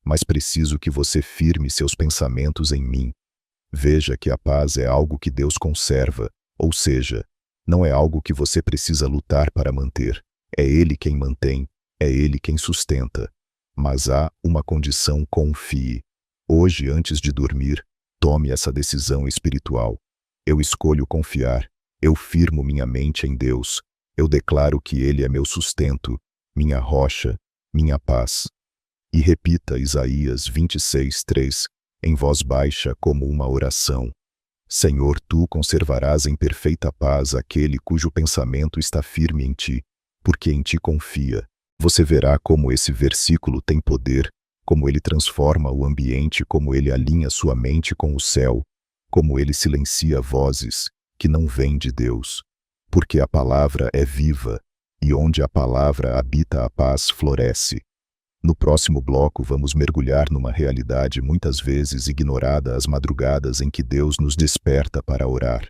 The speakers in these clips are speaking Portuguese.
mas preciso que você firme seus pensamentos em mim. Veja que a paz é algo que Deus conserva, ou seja, não é algo que você precisa lutar para manter. É Ele quem mantém, é Ele quem sustenta. Mas há uma condição: confie. Hoje, antes de dormir, tome essa decisão espiritual. Eu escolho confiar, eu firmo minha mente em Deus, eu declaro que Ele é meu sustento, minha rocha, minha paz. E repita Isaías 26:3, em voz baixa como uma oração. Senhor, Tu conservarás em perfeita paz aquele cujo pensamento está firme em Ti, porque em Ti confia. Você verá como esse versículo tem poder, como ele transforma o ambiente, como ele alinha sua mente com o céu, como ele silencia vozes que não vêm de Deus. Porque a palavra é viva, e onde a palavra habita a paz floresce. No próximo bloco vamos mergulhar numa realidade muitas vezes ignorada: as madrugadas em que Deus nos desperta para orar.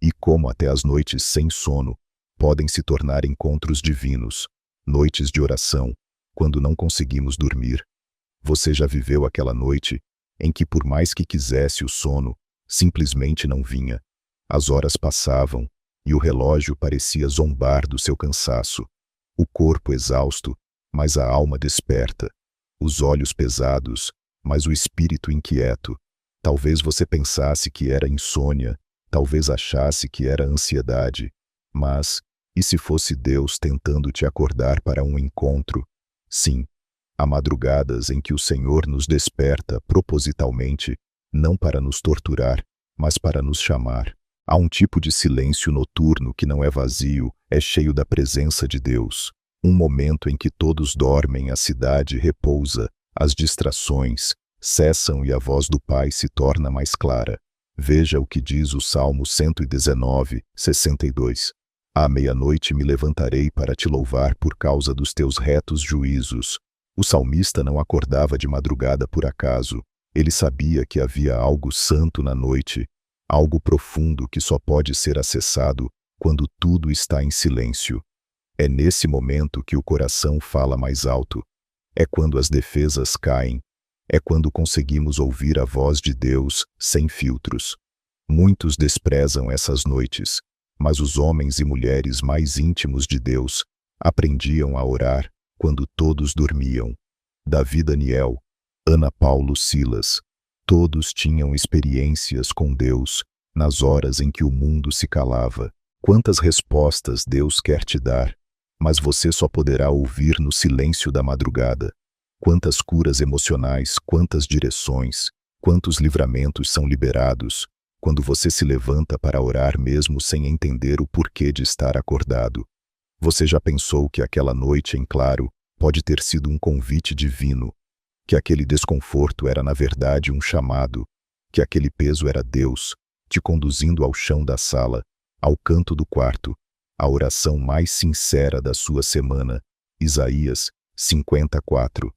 E como até as noites sem sono podem se tornar encontros divinos, noites de oração, quando não conseguimos dormir. Você já viveu aquela noite em que, por mais que quisesse, o sono simplesmente não vinha? As horas passavam e o relógio parecia zombar do seu cansaço. O corpo exausto, mas a alma desperta. Os olhos pesados, mas o espírito inquieto. Talvez você pensasse que era insônia, talvez achasse que era ansiedade. Mas, e se fosse Deus tentando te acordar para um encontro? Sim, há madrugadas em que o Senhor nos desperta propositalmente, não para nos torturar, mas para nos chamar. Há um tipo de silêncio noturno que não é vazio, é cheio da presença de Deus. Um momento em que todos dormem, a cidade repousa, as distrações cessam e a voz do Pai se torna mais clara. Veja o que diz o Salmo 119, 62. À meia-noite me levantarei para te louvar por causa dos teus retos juízos. O salmista não acordava de madrugada por acaso. Ele sabia que havia algo santo na noite, algo profundo que só pode ser acessado quando tudo está em silêncio. É nesse momento que o coração fala mais alto. É quando as defesas caem. É quando conseguimos ouvir a voz de Deus sem filtros. Muitos desprezam essas noites, mas os homens e mulheres mais íntimos de Deus aprendiam a orar quando todos dormiam. Davi, Daniel, Ana, Paulo, Silas, todos tinham experiências com Deus nas horas em que o mundo se calava. Quantas respostas Deus quer te dar, mas você só poderá ouvir no silêncio da madrugada. Quantas curas emocionais, quantas direções, quantos livramentos são liberados quando você se levanta para orar mesmo sem entender o porquê de estar acordado. Você já pensou que aquela noite em claro pode ter sido um convite divino? Que aquele desconforto era na verdade um chamado? Que aquele peso era Deus te conduzindo ao chão da sala, ao canto do quarto, à oração mais sincera da sua semana? Isaías 54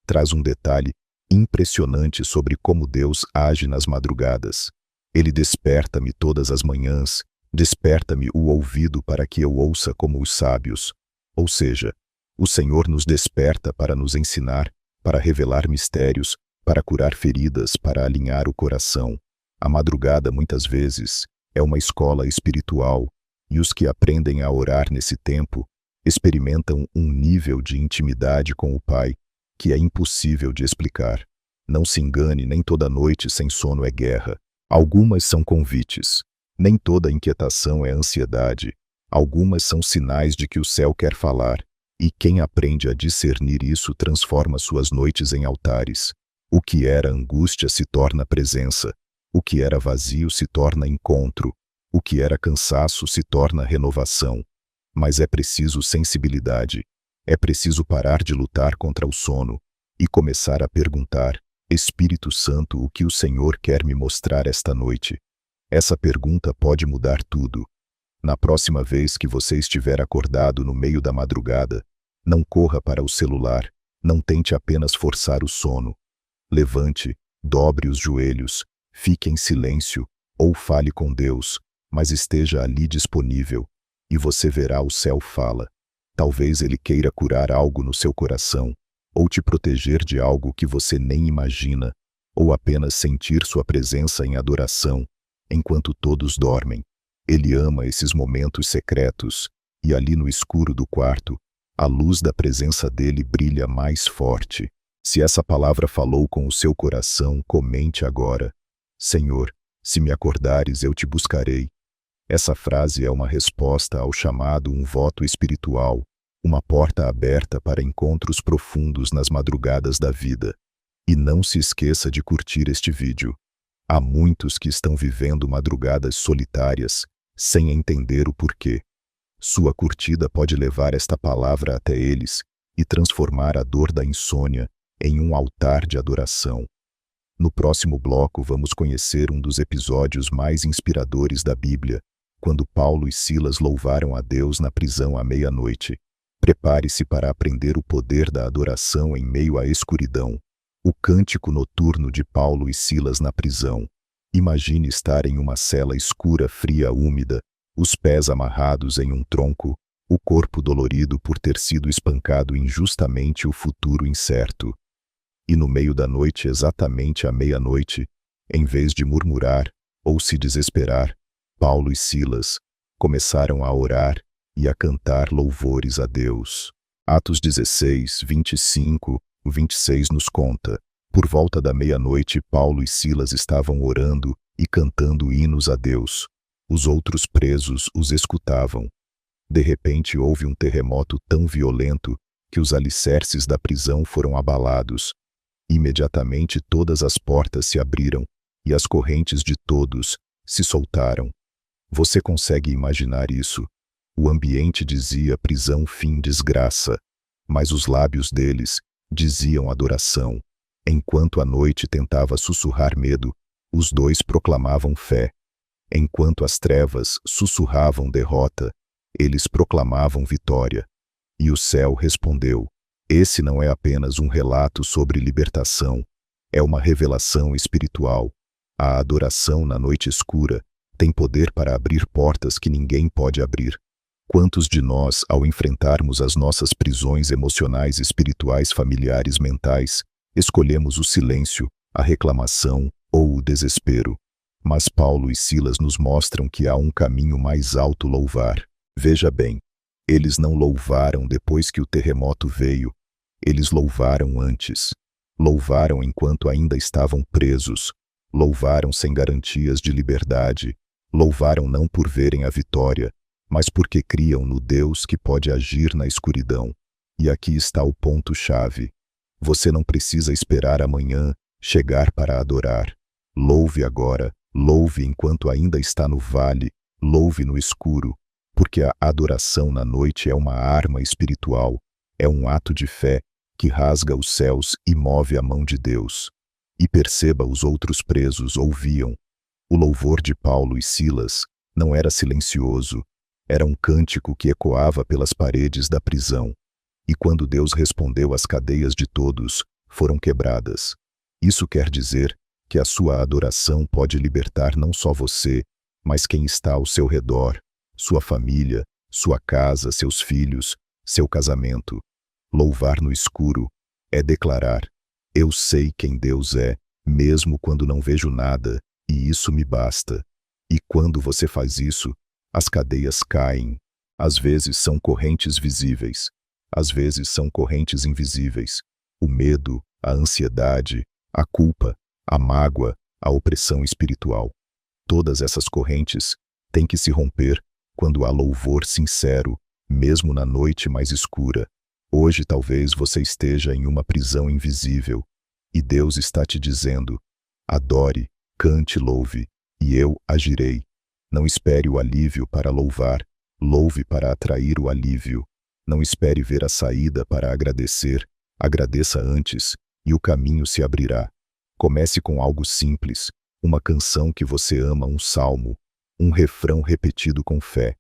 traz um detalhe impressionante sobre como Deus age nas madrugadas. Ele desperta-me todas as manhãs, desperta-me o ouvido para que eu ouça como os sábios. Ou seja, o Senhor nos desperta para nos ensinar, para revelar mistérios, para curar feridas, para alinhar o coração. A madrugada, muitas vezes, é uma escola espiritual, e os que aprendem a orar nesse tempo experimentam um nível de intimidade com o Pai que é impossível de explicar. Não se engane, nem toda noite sem sono é guerra. Algumas são convites. Nem toda inquietação é ansiedade. Algumas são sinais de que o céu quer falar, e quem aprende a discernir isso transforma suas noites em altares. O que era angústia se torna presença. O que era vazio se torna encontro. O que era cansaço se torna renovação. Mas é preciso sensibilidade. É preciso parar de lutar contra o sono e começar a perguntar: Espírito Santo, o que o Senhor quer me mostrar esta noite? Essa pergunta pode mudar tudo. Na próxima vez que você estiver acordado no meio da madrugada, não corra para o celular, não tente apenas forçar o sono. Levante, dobre os joelhos, fique em silêncio ou fale com Deus, mas esteja ali disponível, e você verá o céu fala. Talvez Ele queira curar algo no seu coração. ou te proteger de algo que você nem imagina, ou apenas sentir sua presença em adoração, enquanto todos dormem. Ele ama esses momentos secretos, e ali no escuro do quarto, a luz da presença dele brilha mais forte. Se essa palavra falou com o seu coração, comente agora: Senhor, se me acordares, eu te buscarei. Essa frase é uma resposta ao chamado, um voto espiritual, uma porta aberta para encontros profundos nas madrugadas da vida. E não se esqueça de curtir este vídeo. Há muitos que estão vivendo madrugadas solitárias, sem entender o porquê. Sua curtida pode levar esta palavra até eles e transformar a dor da insônia em um altar de adoração. No próximo bloco vamos conhecer um dos episódios mais inspiradores da Bíblia, quando Paulo e Silas louvaram a Deus na prisão à meia-noite. Prepare-se para aprender o poder da adoração em meio à escuridão. O cântico noturno de Paulo e Silas na prisão. Imagine estar em uma cela escura, fria, úmida, os pés amarrados em um tronco, o corpo dolorido por ter sido espancado injustamente, o futuro incerto. E no meio da noite, exatamente à meia-noite, em vez de murmurar ou se desesperar, Paulo e Silas começaram a orar e a cantar louvores a Deus. Atos 16, 25, 26 nos conta: por volta da meia-noite, Paulo e Silas estavam orando e cantando hinos a Deus. Os outros presos os escutavam. De repente houve um terremoto tão violento que os alicerces da prisão foram abalados. Imediatamente todas as portas se abriram e as correntes de todos se soltaram. Você consegue imaginar isso? O ambiente dizia prisão, fim, desgraça, mas os lábios deles diziam adoração. Enquanto a noite tentava sussurrar medo, os dois proclamavam fé. Enquanto as trevas sussurravam derrota, eles proclamavam vitória. E o céu respondeu. Esse não é apenas um relato sobre libertação, é uma revelação espiritual. A adoração na noite escura tem poder para abrir portas que ninguém pode abrir. Quantos de nós, ao enfrentarmos as nossas prisões emocionais, espirituais, familiares, mentais, escolhemos o silêncio, a reclamação ou o desespero? Mas Paulo e Silas nos mostram que há um caminho mais alto: louvar. Veja bem, eles não louvaram depois que o terremoto veio, eles louvaram antes. Louvaram enquanto ainda estavam presos, louvaram sem garantias de liberdade, louvaram não por verem a vitória, mas porque criam no Deus que pode agir na escuridão. E aqui está o ponto-chave. Você não precisa esperar amanhã chegar para adorar. Louve agora, louve enquanto ainda está no vale, louve no escuro, porque a adoração na noite é uma arma espiritual, é um ato de fé que rasga os céus e move a mão de Deus. E perceba, os outros presos ouviam. O louvor de Paulo e Silas não era silencioso, era um cântico que ecoava pelas paredes da prisão. E quando Deus respondeu, as cadeias de todos foram quebradas. Isso quer dizer que a sua adoração pode libertar não só você, mas quem está ao seu redor, sua família, sua casa, seus filhos, seu casamento. Louvar no escuro é declarar: eu sei quem Deus é, mesmo quando não vejo nada, e isso me basta. E quando você faz isso, as cadeias caem. Às vezes são correntes visíveis, às vezes são correntes invisíveis. O medo, a ansiedade, a culpa, a mágoa, a opressão espiritual. Todas essas correntes têm que se romper quando há louvor sincero, mesmo na noite mais escura. Hoje talvez você esteja em uma prisão invisível, e Deus está te dizendo: adore, cante, louve, e eu agirei. Não espere o alívio para louvar, louve para atrair o alívio. Não espere ver a saída para agradecer, agradeça antes, e o caminho se abrirá. Comece com algo simples, uma canção que você ama, um salmo, um refrão repetido com fé,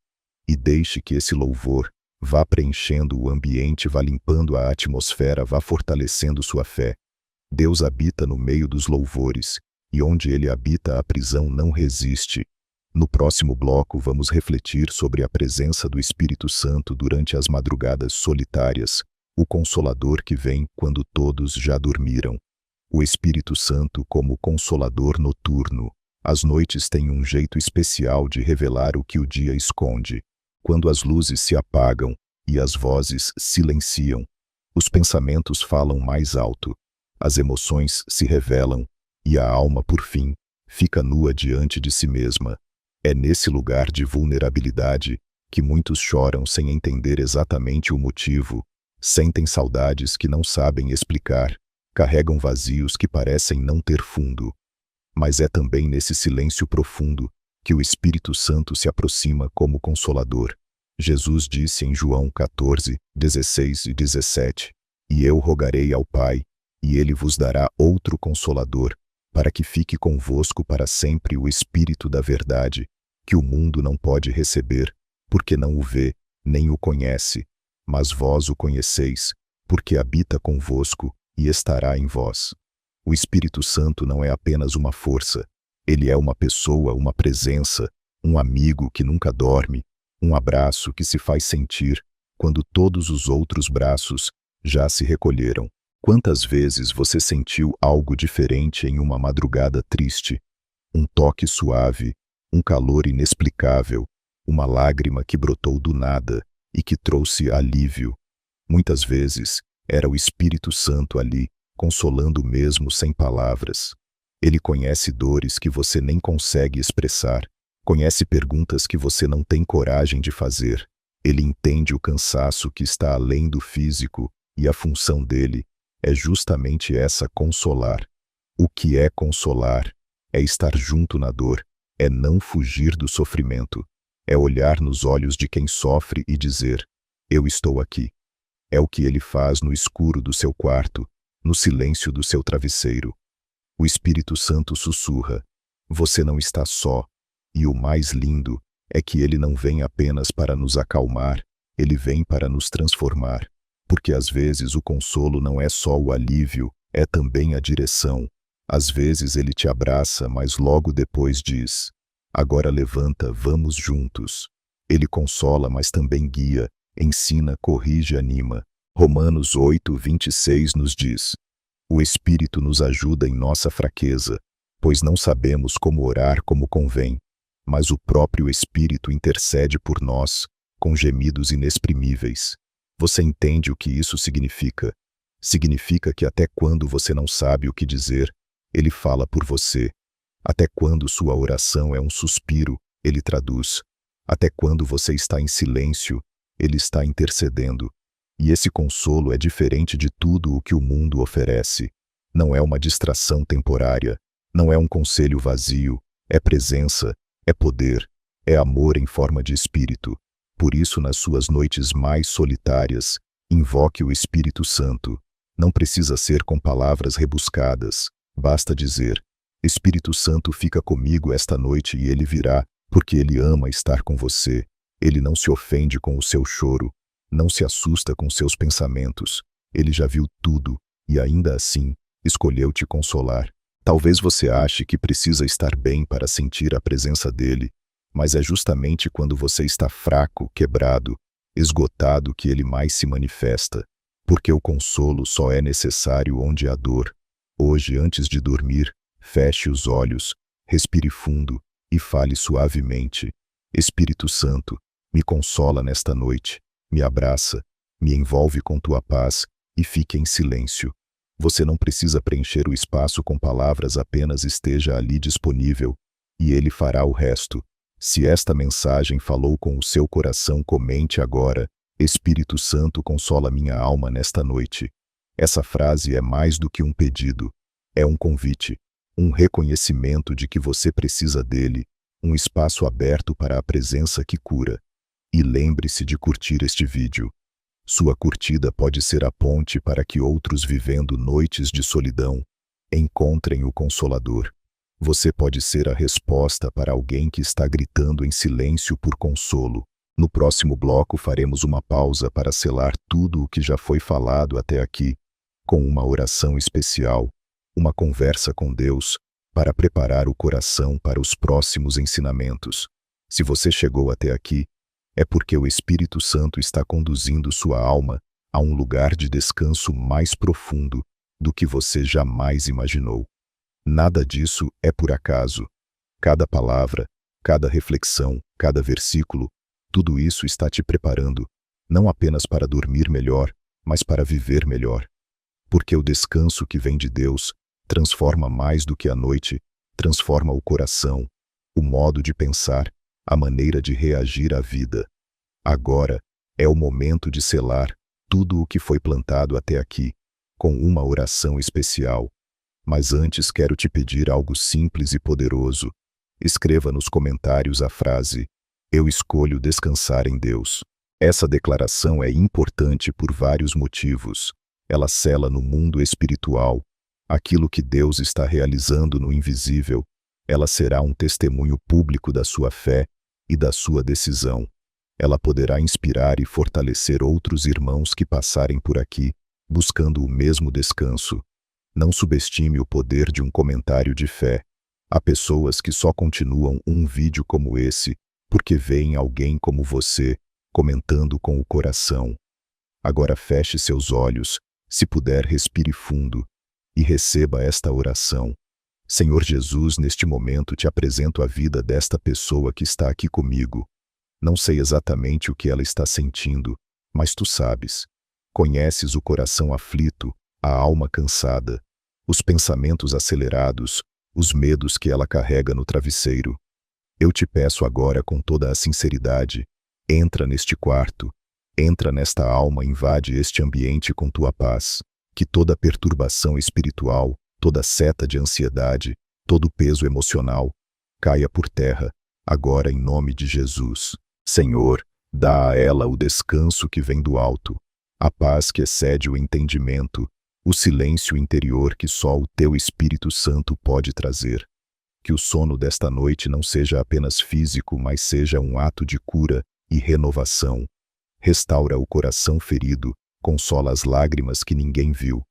e deixe que esse louvor vá preenchendo o ambiente, vá limpando a atmosfera, vá fortalecendo sua fé. Deus habita no meio dos louvores, e onde Ele habita, a prisão não resiste. No próximo bloco vamos refletir sobre a presença do Espírito Santo durante as madrugadas solitárias, o Consolador que vem quando todos já dormiram. O Espírito Santo como Consolador noturno. As noites têm um jeito especial de revelar o que o dia esconde. Quando as luzes se apagam e as vozes silenciam, os pensamentos falam mais alto, as emoções se revelam e a alma, por fim, fica nua diante de si mesma. É nesse lugar de vulnerabilidade que muitos choram sem entender exatamente o motivo, sentem saudades que não sabem explicar, carregam vazios que parecem não ter fundo. Mas é também nesse silêncio profundo que o Espírito Santo se aproxima como Consolador. Jesus disse em João 14, 16 e 17, "E eu rogarei ao Pai, e Ele vos dará outro Consolador, para que fique convosco para sempre o Espírito da verdade, que o mundo não pode receber, porque não o vê, nem o conhece, mas vós o conheceis, porque habita convosco e estará em vós." O Espírito Santo não é apenas uma força, ele é uma pessoa, uma presença, um amigo que nunca dorme, um abraço que se faz sentir quando todos os outros braços já se recolheram. Quantas vezes você sentiu algo diferente em uma madrugada triste? Um toque suave, um calor inexplicável, uma lágrima que brotou do nada e que trouxe alívio. Muitas vezes era o Espírito Santo ali, consolando mesmo sem palavras. Ele conhece dores que você nem consegue expressar, conhece perguntas que você não tem coragem de fazer. Ele entende o cansaço que está além do físico e a função dele é justamente essa: consolar. O que é consolar? É estar junto na dor, é não fugir do sofrimento, é olhar nos olhos de quem sofre e dizer: "Eu estou aqui." É o que ele faz no escuro do seu quarto, no silêncio do seu travesseiro. O Espírito Santo sussurra: "Você não está só." E o mais lindo é que ele não vem apenas para nos acalmar, ele vem para nos transformar. Porque às vezes o consolo não é só o alívio, é também a direção. Às vezes ele te abraça, mas logo depois diz: "Agora levanta, vamos juntos." Ele consola, mas também guia, ensina, corrige, anima. Romanos 8, 26 nos diz: "O Espírito nos ajuda em nossa fraqueza, pois não sabemos como orar como convém, mas o próprio Espírito intercede por nós, com gemidos inexprimíveis." Você entende o que isso significa? Significa que até quando você não sabe o que dizer, ele fala por você. Até quando sua oração é um suspiro, ele traduz. Até quando você está em silêncio, ele está intercedendo. E esse consolo é diferente de tudo o que o mundo oferece. Não é uma distração temporária, não é um conselho vazio, é presença, é poder, é amor em forma de espírito. Por isso, nas suas noites mais solitárias, invoque o Espírito Santo. Não precisa ser com palavras rebuscadas, basta dizer: "Espírito Santo, fica comigo esta noite", e ele virá, porque ele ama estar com você. Ele não se ofende com o seu choro, não se assusta com seus pensamentos. Ele já viu tudo e ainda assim escolheu te consolar. Talvez você ache que precisa estar bem para sentir a presença dele, mas é justamente quando você está fraco, quebrado, esgotado que ele mais se manifesta, porque o consolo só é necessário onde há dor. Hoje, antes de dormir, feche os olhos, respire fundo e fale suavemente: "Espírito Santo, me consola nesta noite, me abraça, me envolve com tua paz e fique em silêncio." Você não precisa preencher o espaço com palavras, apenas esteja ali disponível, e ele fará o resto. Se esta mensagem falou com o seu coração, comente agora: "Espírito Santo, consola minha alma nesta noite." Essa frase é mais do que um pedido, é um convite, um reconhecimento de que você precisa dele, um espaço aberto para a presença que cura. E lembre-se de curtir este vídeo. Sua curtida pode ser a ponte para que outros vivendo noites de solidão encontrem o Consolador. Você pode ser a resposta para alguém que está gritando em silêncio por consolo. No próximo bloco faremos uma pausa para selar tudo o que já foi falado até aqui, com uma oração especial, uma conversa com Deus, para preparar o coração para os próximos ensinamentos. Se você chegou até aqui, é porque o Espírito Santo está conduzindo sua alma a um lugar de descanso mais profundo do que você jamais imaginou. Nada disso é por acaso. Cada palavra, cada reflexão, cada versículo, tudo isso está te preparando, não apenas para dormir melhor, mas para viver melhor. Porque o descanso que vem de Deus transforma mais do que a noite, transforma o coração, o modo de pensar, a maneira de reagir à vida. Agora é o momento de selar tudo o que foi plantado até aqui, com uma oração especial. Mas antes quero te pedir algo simples e poderoso. Escreva nos comentários a frase: "Eu escolho descansar em Deus". Essa declaração é importante por vários motivos. Ela sela no mundo espiritual aquilo que Deus está realizando no invisível. Ela será um testemunho público da sua fé e da sua decisão. Ela poderá inspirar e fortalecer outros irmãos que passarem por aqui, buscando o mesmo descanso. Não subestime o poder de um comentário de fé. Há pessoas que só continuam um vídeo como esse porque veem alguém como você comentando com o coração. Agora feche seus olhos, se puder respire fundo e receba esta oração. Senhor Jesus, neste momento te apresento a vida desta pessoa que está aqui comigo. Não sei exatamente o que ela está sentindo, mas tu sabes. Conheces o coração aflito, a alma cansada, os pensamentos acelerados, os medos que ela carrega no travesseiro. Eu te peço agora com toda a sinceridade, entra neste quarto, entra nesta alma, invade este ambiente com tua paz, que toda perturbação espiritual, toda seta de ansiedade, todo peso emocional, caia por terra, agora em nome de Jesus. Senhor, dá a ela o descanso que vem do alto, a paz que excede o entendimento, o silêncio interior que só o teu Espírito Santo pode trazer. Que o sono desta noite não seja apenas físico, mas seja um ato de cura e renovação. Restaura o coração ferido, consola as lágrimas que ninguém viu.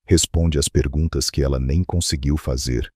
Responde às perguntas que ela nem conseguiu fazer.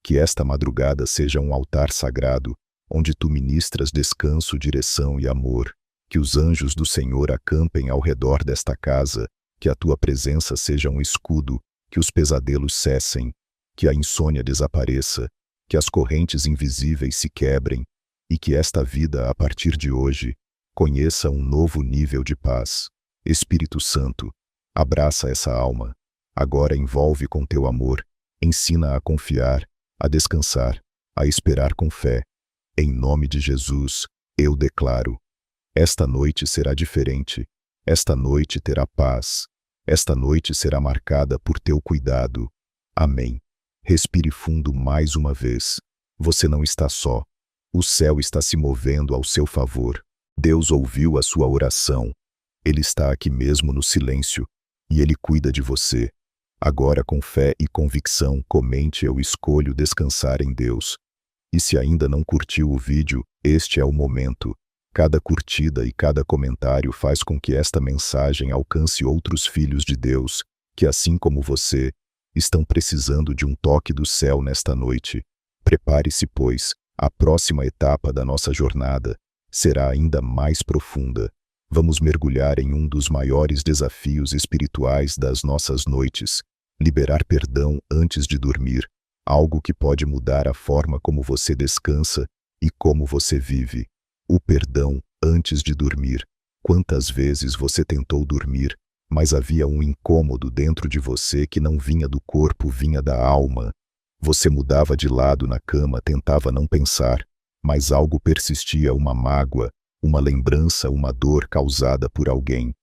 Que esta madrugada seja um altar sagrado, onde tu ministras descanso, direção e amor. Que os anjos do Senhor acampem ao redor desta casa, que a tua presença seja um escudo, que os pesadelos cessem, que a insônia desapareça, que as correntes invisíveis se quebrem, e que esta vida, a partir de hoje, conheça um novo nível de paz. Espírito Santo, abraça essa alma. Agora envolve com teu amor, ensina a confiar, a descansar, a esperar com fé. Em nome de Jesus, eu declaro: esta noite será diferente, esta noite terá paz, esta noite será marcada por teu cuidado. Amém. Respire fundo mais uma vez. Você não está só. O céu está se movendo ao seu favor. Deus ouviu a sua oração. Ele está aqui mesmo no silêncio, e Ele cuida de você. Agora, com fé e convicção, comente: eu escolho descansar em Deus. E se ainda não curtiu o vídeo, este é o momento. Cada curtida e cada comentário faz com que esta mensagem alcance outros filhos de Deus, que assim como você, estão precisando de um toque do céu nesta noite. Prepare-se, pois, a próxima etapa da nossa jornada será ainda mais profunda. Vamos mergulhar em um dos maiores desafios espirituais das nossas noites: liberar perdão antes de dormir, algo que pode mudar a forma como você descansa e como você vive. O perdão antes de dormir. Quantas vezes você tentou dormir, mas havia um incômodo dentro de você que não vinha do corpo, vinha da alma. Você mudava de lado na cama, tentava não pensar, mas algo persistia, uma mágoa, uma lembrança, uma dor causada por alguém.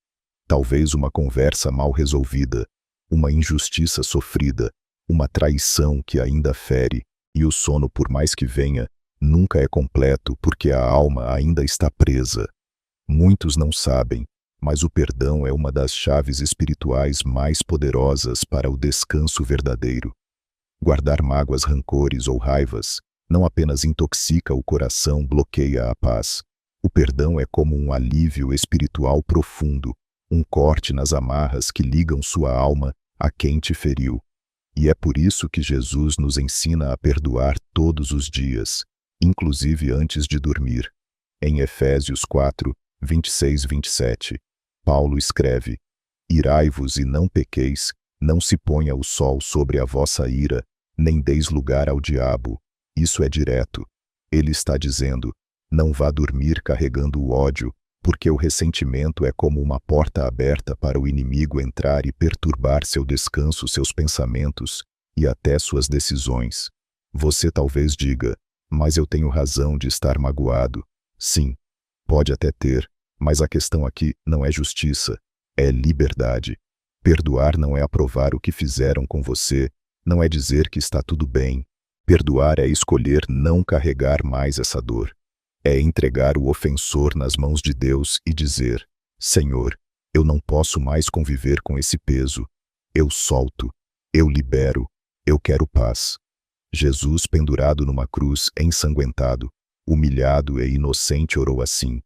Talvez uma conversa mal resolvida, uma injustiça sofrida, uma traição que ainda fere, e o sono, por mais que venha, nunca é completo porque a alma ainda está presa. Muitos não sabem, mas o perdão é uma das chaves espirituais mais poderosas para o descanso verdadeiro. Guardar mágoas, rancores ou raivas não apenas intoxica o coração, bloqueia a paz. O perdão é como um alívio espiritual profundo, um corte nas amarras que ligam sua alma a quem te feriu. E é por isso que Jesus nos ensina a perdoar todos os dias, inclusive antes de dormir. Em Efésios 4, 26-27, Paulo escreve: Irai-vos e não pequeis, não se ponha o sol sobre a vossa ira, nem deis lugar ao diabo. Isso é direto. Ele está dizendo, não vá dormir carregando o ódio, porque o ressentimento é como uma porta aberta para o inimigo entrar e perturbar seu descanso, seus pensamentos e até suas decisões. Você talvez diga, mas eu tenho razão de estar magoado. Sim, pode até ter, mas a questão aqui não é justiça, é liberdade. Perdoar não é aprovar o que fizeram com você, não é dizer que está tudo bem. Perdoar é escolher não carregar mais essa dor. É entregar o ofensor nas mãos de Deus e dizer, Senhor, eu não posso mais conviver com esse peso. Eu solto, eu libero, eu quero paz. Jesus, pendurado numa cruz, ensanguentado, humilhado e inocente, orou assim,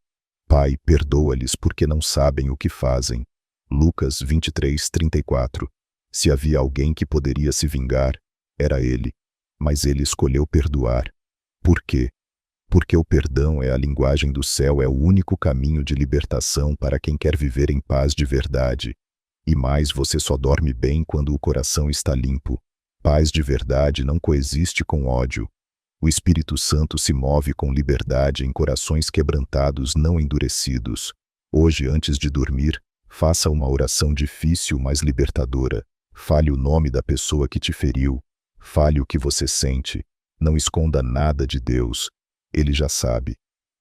Pai, perdoa-lhes porque não sabem o que fazem. Lucas 23:34. Se havia alguém que poderia se vingar, era ele, mas ele escolheu perdoar. Por quê? Porque o perdão é a linguagem do céu, é o único caminho de libertação para quem quer viver em paz de verdade. E mais, você só dorme bem quando o coração está limpo. Paz de verdade não coexiste com ódio. O Espírito Santo se move com liberdade em corações quebrantados, não endurecidos. Hoje, antes de dormir, faça uma oração difícil, mas libertadora. Fale o nome da pessoa que te feriu. Fale o que você sente. Não esconda nada de Deus. Ele já sabe.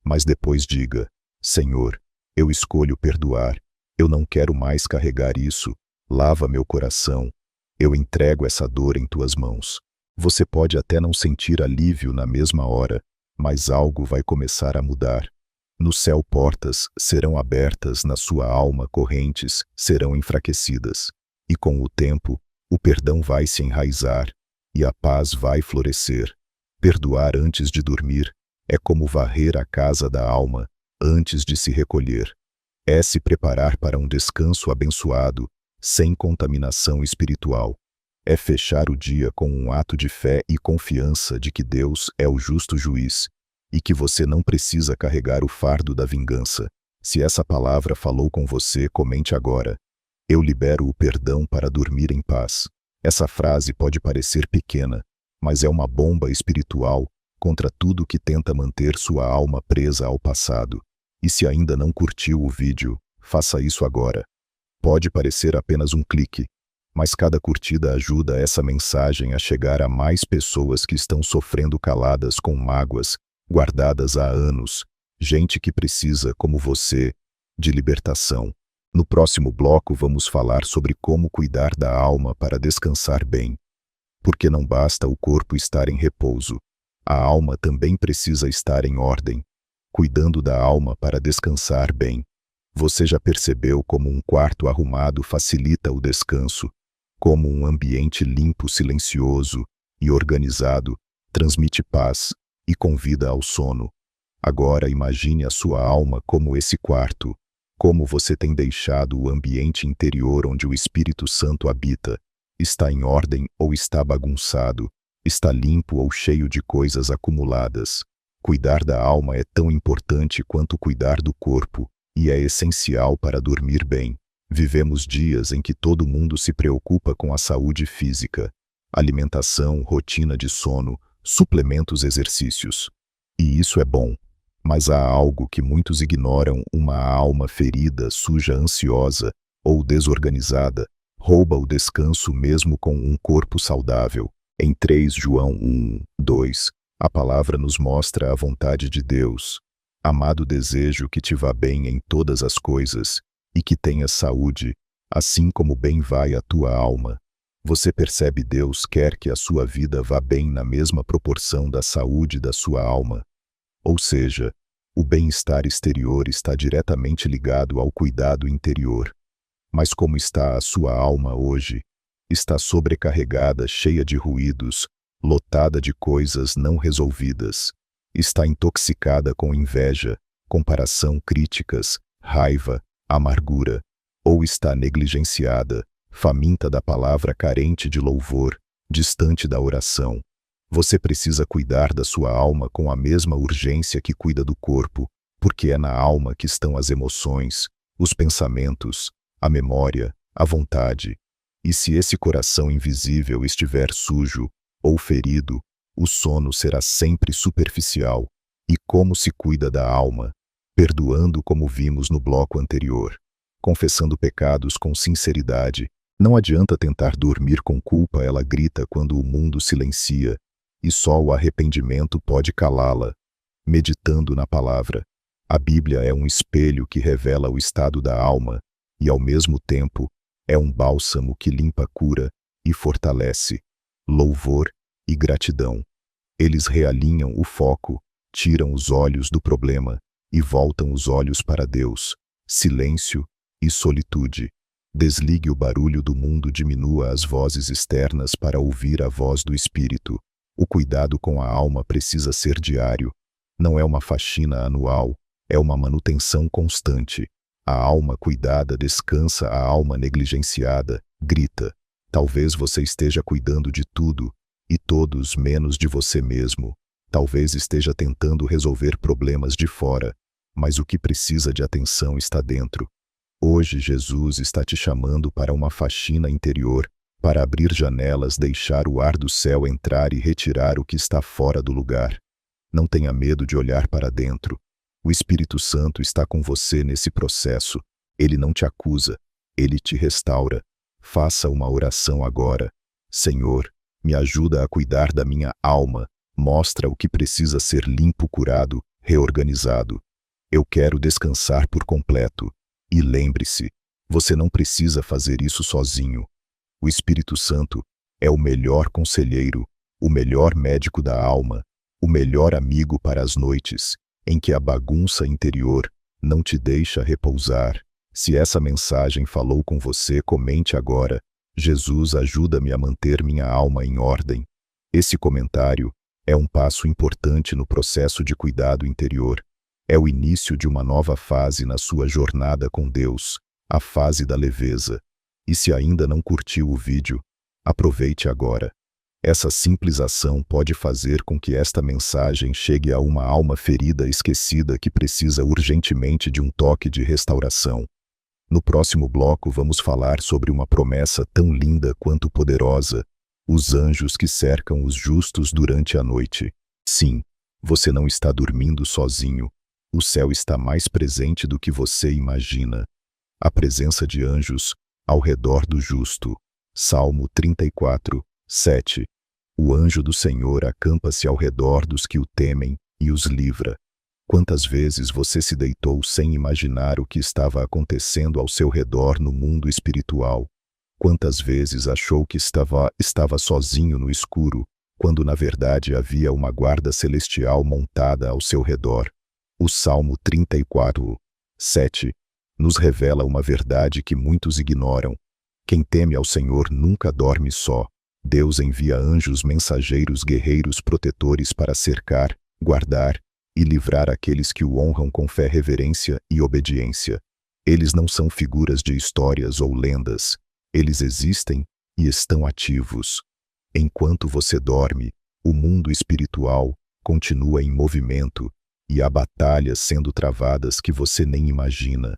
Mas depois diga, Senhor, eu escolho perdoar. Eu não quero mais carregar isso. Lava meu coração. Eu entrego essa dor em tuas mãos. Você pode até não sentir alívio na mesma hora, mas algo vai começar a mudar. No céu portas serão abertas, na sua alma correntes serão enfraquecidas. E com o tempo, o perdão vai se enraizar e a paz vai florescer. Perdoar antes de dormir é como varrer a casa da alma antes de se recolher. É se preparar para um descanso abençoado, sem contaminação espiritual. É fechar o dia com um ato de fé e confiança de que Deus é o justo juiz e que você não precisa carregar o fardo da vingança. Se essa palavra falou com você, comente agora. Eu libero o perdão para dormir em paz. Essa frase pode parecer pequena, mas é uma bomba espiritual contra tudo que tenta manter sua alma presa ao passado. E se ainda não curtiu o vídeo, faça isso agora. Pode parecer apenas um clique, mas cada curtida ajuda essa mensagem a chegar a mais pessoas que estão sofrendo caladas com mágoas, guardadas há anos, gente que precisa, como você, de libertação. No próximo bloco vamos falar sobre como cuidar da alma para descansar bem. Porque não basta o corpo estar em repouso, a alma também precisa estar em ordem. Cuidando da alma para descansar bem. Você já percebeu como um quarto arrumado facilita o descanso? Como um ambiente limpo, silencioso e organizado transmite paz e convida ao sono. Agora imagine a sua alma como esse quarto. Como você tem deixado o ambiente interior onde o Espírito Santo habita? Está em ordem ou está bagunçado? Está limpo ou cheio de coisas acumuladas? Cuidar da alma é tão importante quanto cuidar do corpo, e é essencial para dormir bem. Vivemos dias em que todo mundo se preocupa com a saúde física, alimentação, rotina de sono, suplementos, exercícios. E isso é bom. Mas há algo que muitos ignoram: uma alma ferida, suja, ansiosa ou desorganizada rouba o descanso mesmo com um corpo saudável. Em 3 João 1:2, a palavra nos mostra a vontade de Deus. Amado, desejo que te vá bem em todas as coisas e que tenhas saúde, assim como bem vai a tua alma. Você percebe? Deus quer que a sua vida vá bem na mesma proporção da saúde da sua alma. Ou seja, o bem-estar exterior está diretamente ligado ao cuidado interior. Mas como está a sua alma hoje? Está sobrecarregada, cheia de ruídos, lotada de coisas não resolvidas. Está intoxicada com inveja, comparação, críticas, raiva, amargura. Ou está negligenciada, faminta da palavra, carente de louvor, distante da oração. Você precisa cuidar da sua alma com a mesma urgência que cuida do corpo, porque é na alma que estão as emoções, os pensamentos, a memória, à vontade. E se esse coração invisível estiver sujo ou ferido, o sono será sempre superficial. E como se cuida da alma? Perdoando, como vimos no bloco anterior. Confessando pecados com sinceridade. Não adianta tentar dormir com culpa, ela grita quando o mundo silencia, e só o arrependimento pode calá-la. Meditando na palavra. A Bíblia é um espelho que revela o estado da alma, e ao mesmo tempo, é um bálsamo que limpa, cura e fortalece. Louvor e gratidão. Eles realinham o foco, tiram os olhos do problema e voltam os olhos para Deus. Silêncio e solitude. Desligue o barulho do mundo, diminua as vozes externas para ouvir a voz do Espírito. O cuidado com a alma precisa ser diário. Não é uma faxina anual, é uma manutenção constante. A alma cuidada descansa, a alma negligenciada grita. Talvez você esteja cuidando de tudo e todos menos de você mesmo. Talvez esteja tentando resolver problemas de fora, mas o que precisa de atenção está dentro. Hoje Jesus está te chamando para uma faxina interior, para abrir janelas, deixar o ar do céu entrar e retirar o que está fora do lugar. Não tenha medo de olhar para dentro. O Espírito Santo está com você nesse processo. Ele não te acusa, ele te restaura. Faça uma oração agora. Senhor, me ajuda a cuidar da minha alma. Mostra o que precisa ser limpo, curado, reorganizado. Eu quero descansar por completo. E lembre-se, você não precisa fazer isso sozinho. O Espírito Santo é o melhor conselheiro, o melhor médico da alma, o melhor amigo para as noites, em que a bagunça interior não te deixa repousar. Se essa mensagem falou com você, comente agora. Jesus, ajuda-me a manter minha alma em ordem. Esse comentário é um passo importante no processo de cuidado interior. É o início de uma nova fase na sua jornada com Deus, a fase da leveza. E se ainda não curtiu o vídeo, aproveite agora. Essa simples ação pode fazer com que esta mensagem chegue a uma alma ferida, esquecida, que precisa urgentemente de um toque de restauração. No próximo bloco vamos falar sobre uma promessa tão linda quanto poderosa: os anjos que cercam os justos durante a noite. Sim, você não está dormindo sozinho. O céu está mais presente do que você imagina. A presença de anjos ao redor do justo. Salmo 34, 7. O anjo do Senhor acampa-se ao redor dos que o temem e os livra. Quantas vezes você se deitou sem imaginar o que estava acontecendo ao seu redor no mundo espiritual? Quantas vezes achou que estava sozinho no escuro, quando na verdade havia uma guarda celestial montada ao seu redor? O Salmo 34, 7 nos revela uma verdade que muitos ignoram. Quem teme ao Senhor nunca dorme só. Deus envia anjos mensageiros, guerreiros protetores para cercar, guardar e livrar aqueles que o honram com fé, reverência e obediência. Eles não são figuras de histórias ou lendas. Eles existem e estão ativos. Enquanto você dorme, o mundo espiritual continua em movimento e há batalhas sendo travadas que você nem imagina.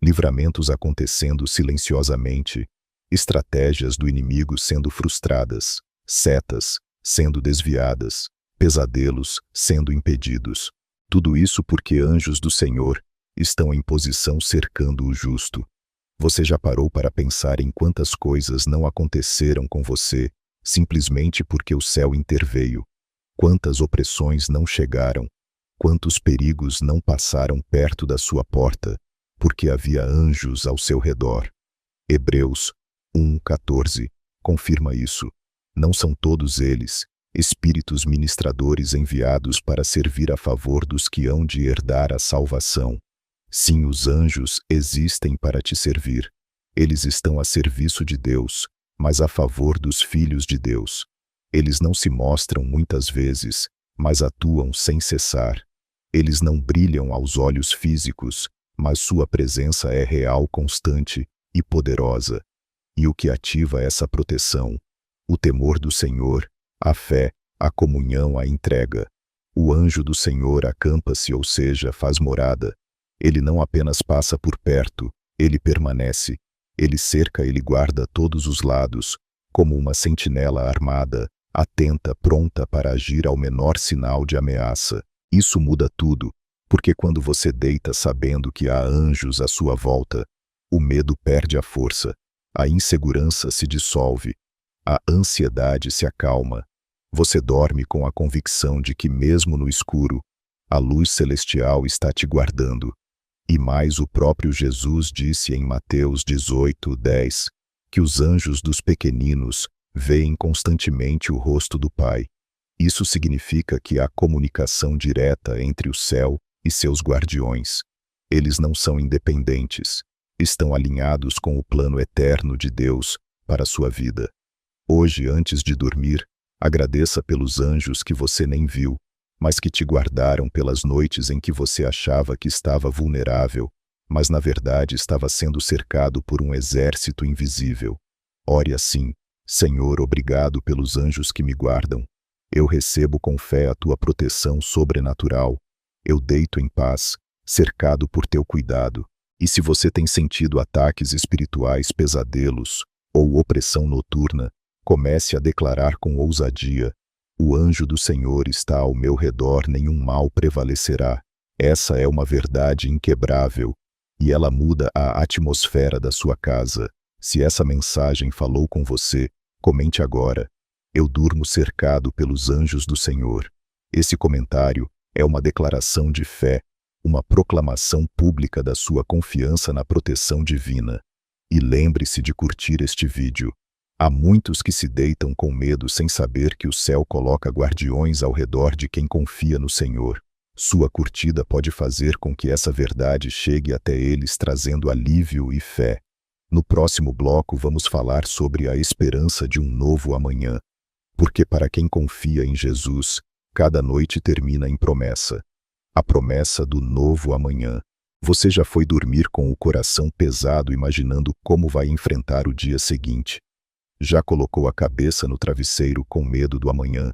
Livramentos acontecendo silenciosamente, estratégias do inimigo sendo frustradas, setas sendo desviadas, pesadelos sendo impedidos. Tudo isso porque anjos do Senhor estão em posição cercando o justo. Você já parou para pensar em quantas coisas não aconteceram com você simplesmente porque o céu interveio? Quantas opressões não chegaram? Quantos perigos não passaram perto da sua porta porque havia anjos ao seu redor? Hebreus 1:14 confirma isso. Não são todos eles espíritos ministradores enviados para servir a favor dos que hão de herdar a salvação? Sim, os anjos existem para te servir. Eles estão a serviço de Deus, mas a favor dos filhos de Deus. Eles não se mostram muitas vezes, mas atuam sem cessar. Eles não brilham aos olhos físicos, mas sua presença é real, constante e poderosa. E o que ativa essa proteção? O temor do Senhor, a fé, a comunhão, a entrega. O anjo do Senhor acampa-se, ou seja, faz morada. Ele não apenas passa por perto, ele permanece. Ele cerca, ele guarda a todos os lados, como uma sentinela armada, atenta, pronta para agir ao menor sinal de ameaça. Isso muda tudo, porque quando você deita sabendo que há anjos à sua volta, o medo perde a força, a insegurança se dissolve, a ansiedade se acalma. Você dorme com a convicção de que mesmo no escuro, a luz celestial está te guardando. E mais, o próprio Jesus disse em Mateus 18:10, que os anjos dos pequeninos veem constantemente o rosto do Pai. Isso significa que há comunicação direta entre o céu e seus guardiões. Eles não são independentes, estão alinhados com o plano eterno de Deus para a sua vida. Hoje, antes de dormir, agradeça pelos anjos que você nem viu, mas que te guardaram pelas noites em que você achava que estava vulnerável, mas na verdade estava sendo cercado por um exército invisível. Ore assim: Senhor, obrigado pelos anjos que me guardam. Eu recebo com fé a tua proteção sobrenatural. Eu deito em paz, cercado por teu cuidado. E se você tem sentido ataques espirituais, pesadelos ou opressão noturna, comece a declarar com ousadia: o anjo do Senhor está ao meu redor, nenhum mal prevalecerá. Essa é uma verdade inquebrável, e ela muda a atmosfera da sua casa. Se essa mensagem falou com você, comente agora: eu durmo cercado pelos anjos do Senhor. Esse comentário é uma declaração de fé, uma proclamação pública da sua confiança na proteção divina. E lembre-se de curtir este vídeo. Há muitos que se deitam com medo sem saber que o céu coloca guardiões ao redor de quem confia no Senhor. Sua curtida pode fazer com que essa verdade chegue até eles, trazendo alívio e fé. No próximo bloco vamos falar sobre a esperança de um novo amanhã. Porque para quem confia em Jesus, cada noite termina em promessa. A promessa do novo amanhã. Você já foi dormir com o coração pesado imaginando como vai enfrentar o dia seguinte? Já colocou a cabeça no travesseiro com medo do amanhã,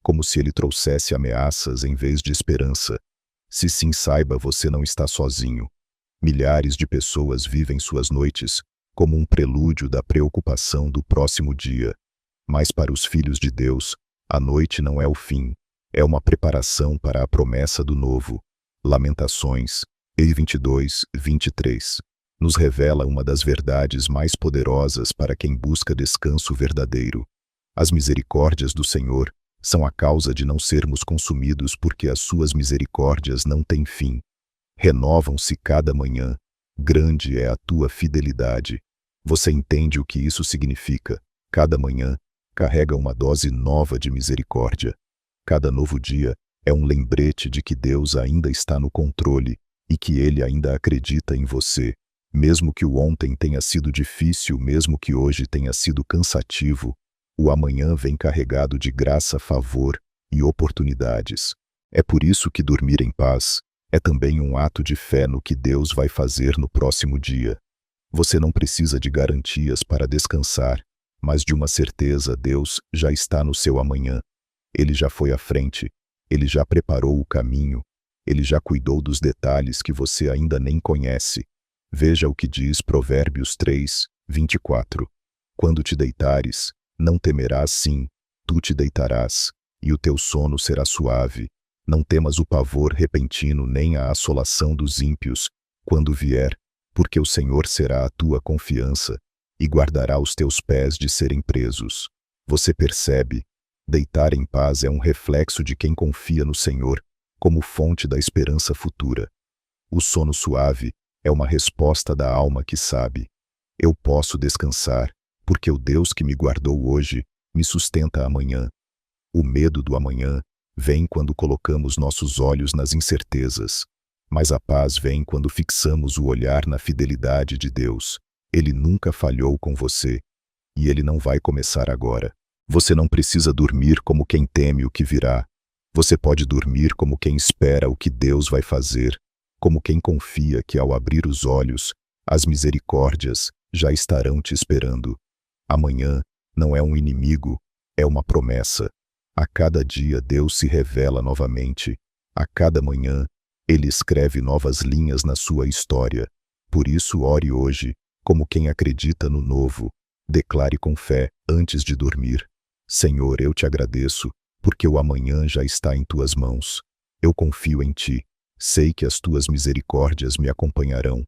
como se ele trouxesse ameaças em vez de esperança? Se sim, saiba, você não está sozinho. Milhares de pessoas vivem suas noites como um prelúdio da preocupação do próximo dia. Mas para os filhos de Deus, a noite não é o fim, é uma preparação para a promessa do novo. Lamentações 22:23 nos revela uma das verdades mais poderosas para quem busca descanso verdadeiro. As misericórdias do Senhor são a causa de não sermos consumidos, porque as suas misericórdias não têm fim. Renovam-se cada manhã. Grande é a tua fidelidade. Você entende o que isso significa? Cada manhã carrega uma dose nova de misericórdia. Cada novo dia é um lembrete de que Deus ainda está no controle e que Ele ainda acredita em você. Mesmo que o ontem tenha sido difícil, mesmo que hoje tenha sido cansativo, o amanhã vem carregado de graça, favor e oportunidades. É por isso que dormir em paz é também um ato de fé no que Deus vai fazer no próximo dia. Você não precisa de garantias para descansar, mas de uma certeza: Deus já está no seu amanhã. Ele já foi à frente, Ele já preparou o caminho, Ele já cuidou dos detalhes que você ainda nem conhece. Veja o que diz Provérbios 3:24. Quando te deitares, não temerás, sim, tu te deitarás, e o teu sono será suave. Não temas o pavor repentino, nem a assolação dos ímpios, quando vier, porque o Senhor será a tua confiança, e guardará os teus pés de serem presos. Você percebe? Deitar em paz é um reflexo de quem confia no Senhor, como fonte da esperança futura. O sono suave é uma resposta da alma que sabe: eu posso descansar, porque o Deus que me guardou hoje me sustenta amanhã. O medo do amanhã vem quando colocamos nossos olhos nas incertezas, mas a paz vem quando fixamos o olhar na fidelidade de Deus. Ele nunca falhou com você, e Ele não vai começar agora. Você não precisa dormir como quem teme o que virá. Você pode dormir como quem espera o que Deus vai fazer, como quem confia que ao abrir os olhos, as misericórdias já estarão te esperando. Amanhã não é um inimigo, é uma promessa. A cada dia Deus se revela novamente. A cada manhã, Ele escreve novas linhas na sua história. Por isso, ore hoje: como quem acredita no novo. Declare com fé antes de dormir: Senhor, eu te agradeço, porque o amanhã já está em tuas mãos. Eu confio em ti. Sei que as tuas misericórdias me acompanharão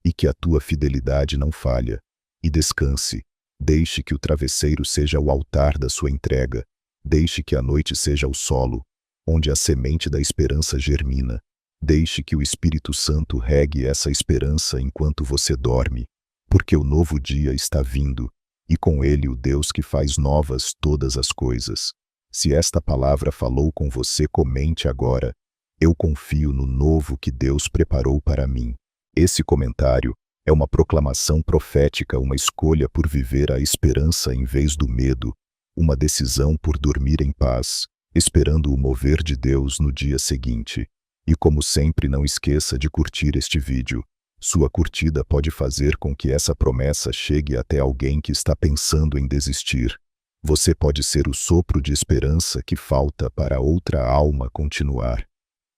e que a tua fidelidade não falha. E descanse. Deixe que o travesseiro seja o altar da sua entrega. Deixe que a noite seja o solo, onde a semente da esperança germina. Deixe que o Espírito Santo regue essa esperança enquanto você dorme, porque o novo dia está vindo, e com ele o Deus que faz novas todas as coisas. Se esta palavra falou com você, comente agora: eu confio no novo que Deus preparou para mim. Esse comentário é uma proclamação profética, uma escolha por viver a esperança em vez do medo, uma decisão por dormir em paz, esperando o mover de Deus no dia seguinte. E como sempre, não esqueça de curtir este vídeo. Sua curtida pode fazer com que essa promessa chegue até alguém que está pensando em desistir. Você pode ser o sopro de esperança que falta para outra alma continuar.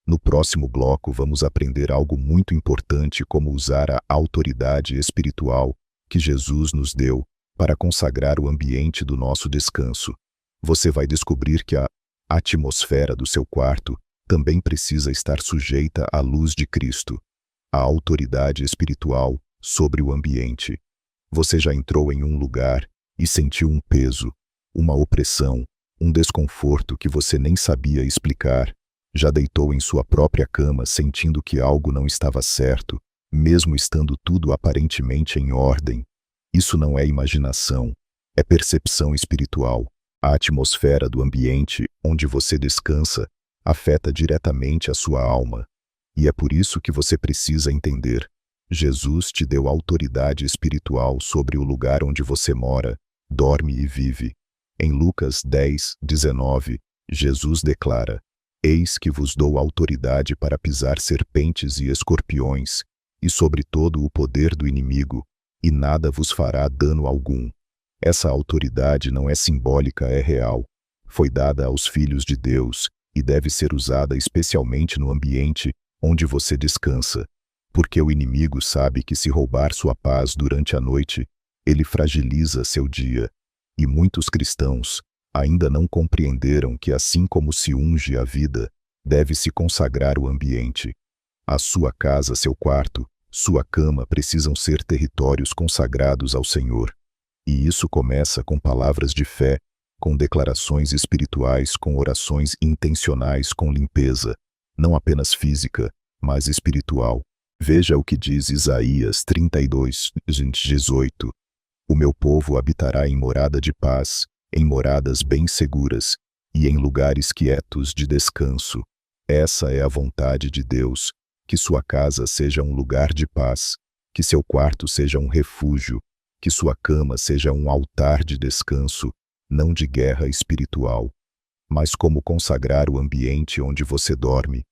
No próximo bloco vamos aprender algo muito importante, como usar a autoridade espiritual que Jesus nos deu para consagrar o ambiente do nosso descanso. Você vai descobrir que a atmosfera do seu quarto também precisa estar sujeita à luz de Cristo, a autoridade espiritual sobre o ambiente. Você já entrou em um lugar e sentiu um peso, uma opressão, um desconforto que você nem sabia explicar. Já deitou em sua própria cama sentindo que algo não estava certo, mesmo estando tudo aparentemente em ordem. Isso não é imaginação, é percepção espiritual. A atmosfera do ambiente onde você descansa afeta diretamente a sua alma. E é por isso que você precisa entender: Jesus te deu autoridade espiritual sobre o lugar onde você mora, dorme e vive. Em Lucas 10:19, Jesus declara: Eis que vos dou autoridade para pisar serpentes e escorpiões, e sobre todo o poder do inimigo, e nada vos fará dano algum. Essa autoridade não é simbólica, é real. Foi dada aos filhos de Deus e deve ser usada especialmente no ambiente onde você descansa, porque o inimigo sabe que se roubar sua paz durante a noite, ele fragiliza seu dia. E muitos cristãos ainda não compreenderam que, assim como se unge a vida, deve-se consagrar o ambiente. A sua casa, seu quarto, sua cama precisam ser territórios consagrados ao Senhor. E isso começa com palavras de fé, com declarações espirituais, com orações intencionais, com limpeza, não apenas física, mas espiritual. Veja o que diz Isaías 32:18. O meu povo habitará em morada de paz, em moradas bem seguras, e em lugares quietos de descanso. Essa é a vontade de Deus, que sua casa seja um lugar de paz, que seu quarto seja um refúgio, que sua cama seja um altar de descanso, não de guerra espiritual. Mas como consagrar o ambiente onde você dorme?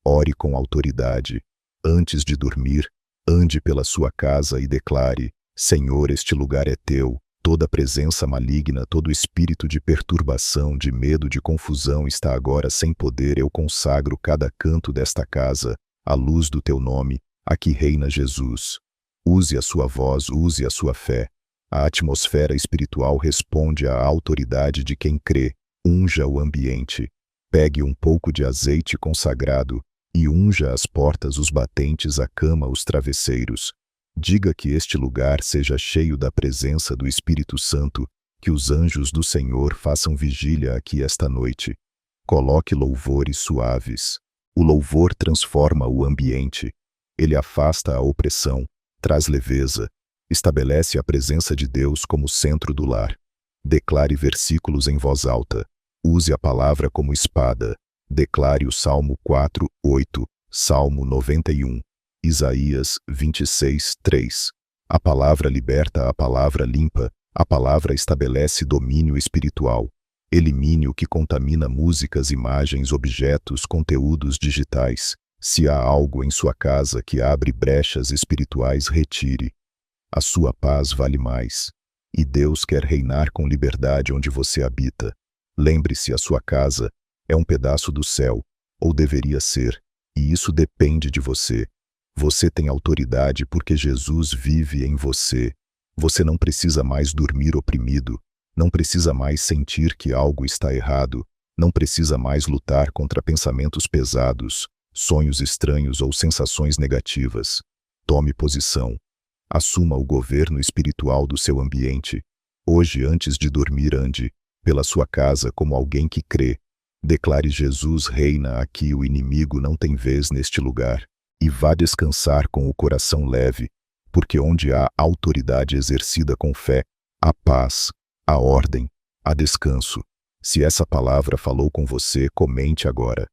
Ore com autoridade. Antes de dormir, ande pela sua casa e declare: Senhor, este lugar é teu. Toda presença maligna, todo espírito de perturbação, de medo, de confusão está agora sem poder. Eu consagro cada canto desta casa à luz do teu nome. Aqui reina Jesus. Use a sua voz, use a sua fé. A atmosfera espiritual responde à autoridade de quem crê. Unja o ambiente. Pegue um pouco de azeite consagrado e unja as portas, os batentes, a cama, os travesseiros. Diga que este lugar seja cheio da presença do Espírito Santo, que os anjos do Senhor façam vigília aqui esta noite. Coloque louvores suaves. O louvor transforma o ambiente. Ele afasta a opressão, traz leveza, estabelece a presença de Deus como centro do lar. Declare versículos em voz alta. Use a palavra como espada. Declare o Salmo 4:8, Salmo 91, Isaías 26:3. A palavra liberta, a palavra limpa, a palavra estabelece domínio espiritual. Elimine o que contamina: músicas, imagens, objetos, conteúdos digitais. Se há algo em sua casa que abre brechas espirituais, retire. A sua paz vale mais. E Deus quer reinar com liberdade onde você habita. Lembre-se, a sua casa é um pedaço do céu, ou deveria ser, e isso depende de você. Você tem autoridade porque Jesus vive em você. Você não precisa mais dormir oprimido, não precisa mais sentir que algo está errado, não precisa mais lutar contra pensamentos pesados, sonhos estranhos ou sensações negativas. Tome posição. Assuma o governo espiritual do seu ambiente. Hoje, antes de dormir, ande pela sua casa como alguém que crê. Declare: Jesus reina aqui, o inimigo não tem vez neste lugar. E vá descansar com o coração leve, porque onde há autoridade exercida com fé, há paz, há ordem, há descanso. Se essa palavra falou com você, comente agora.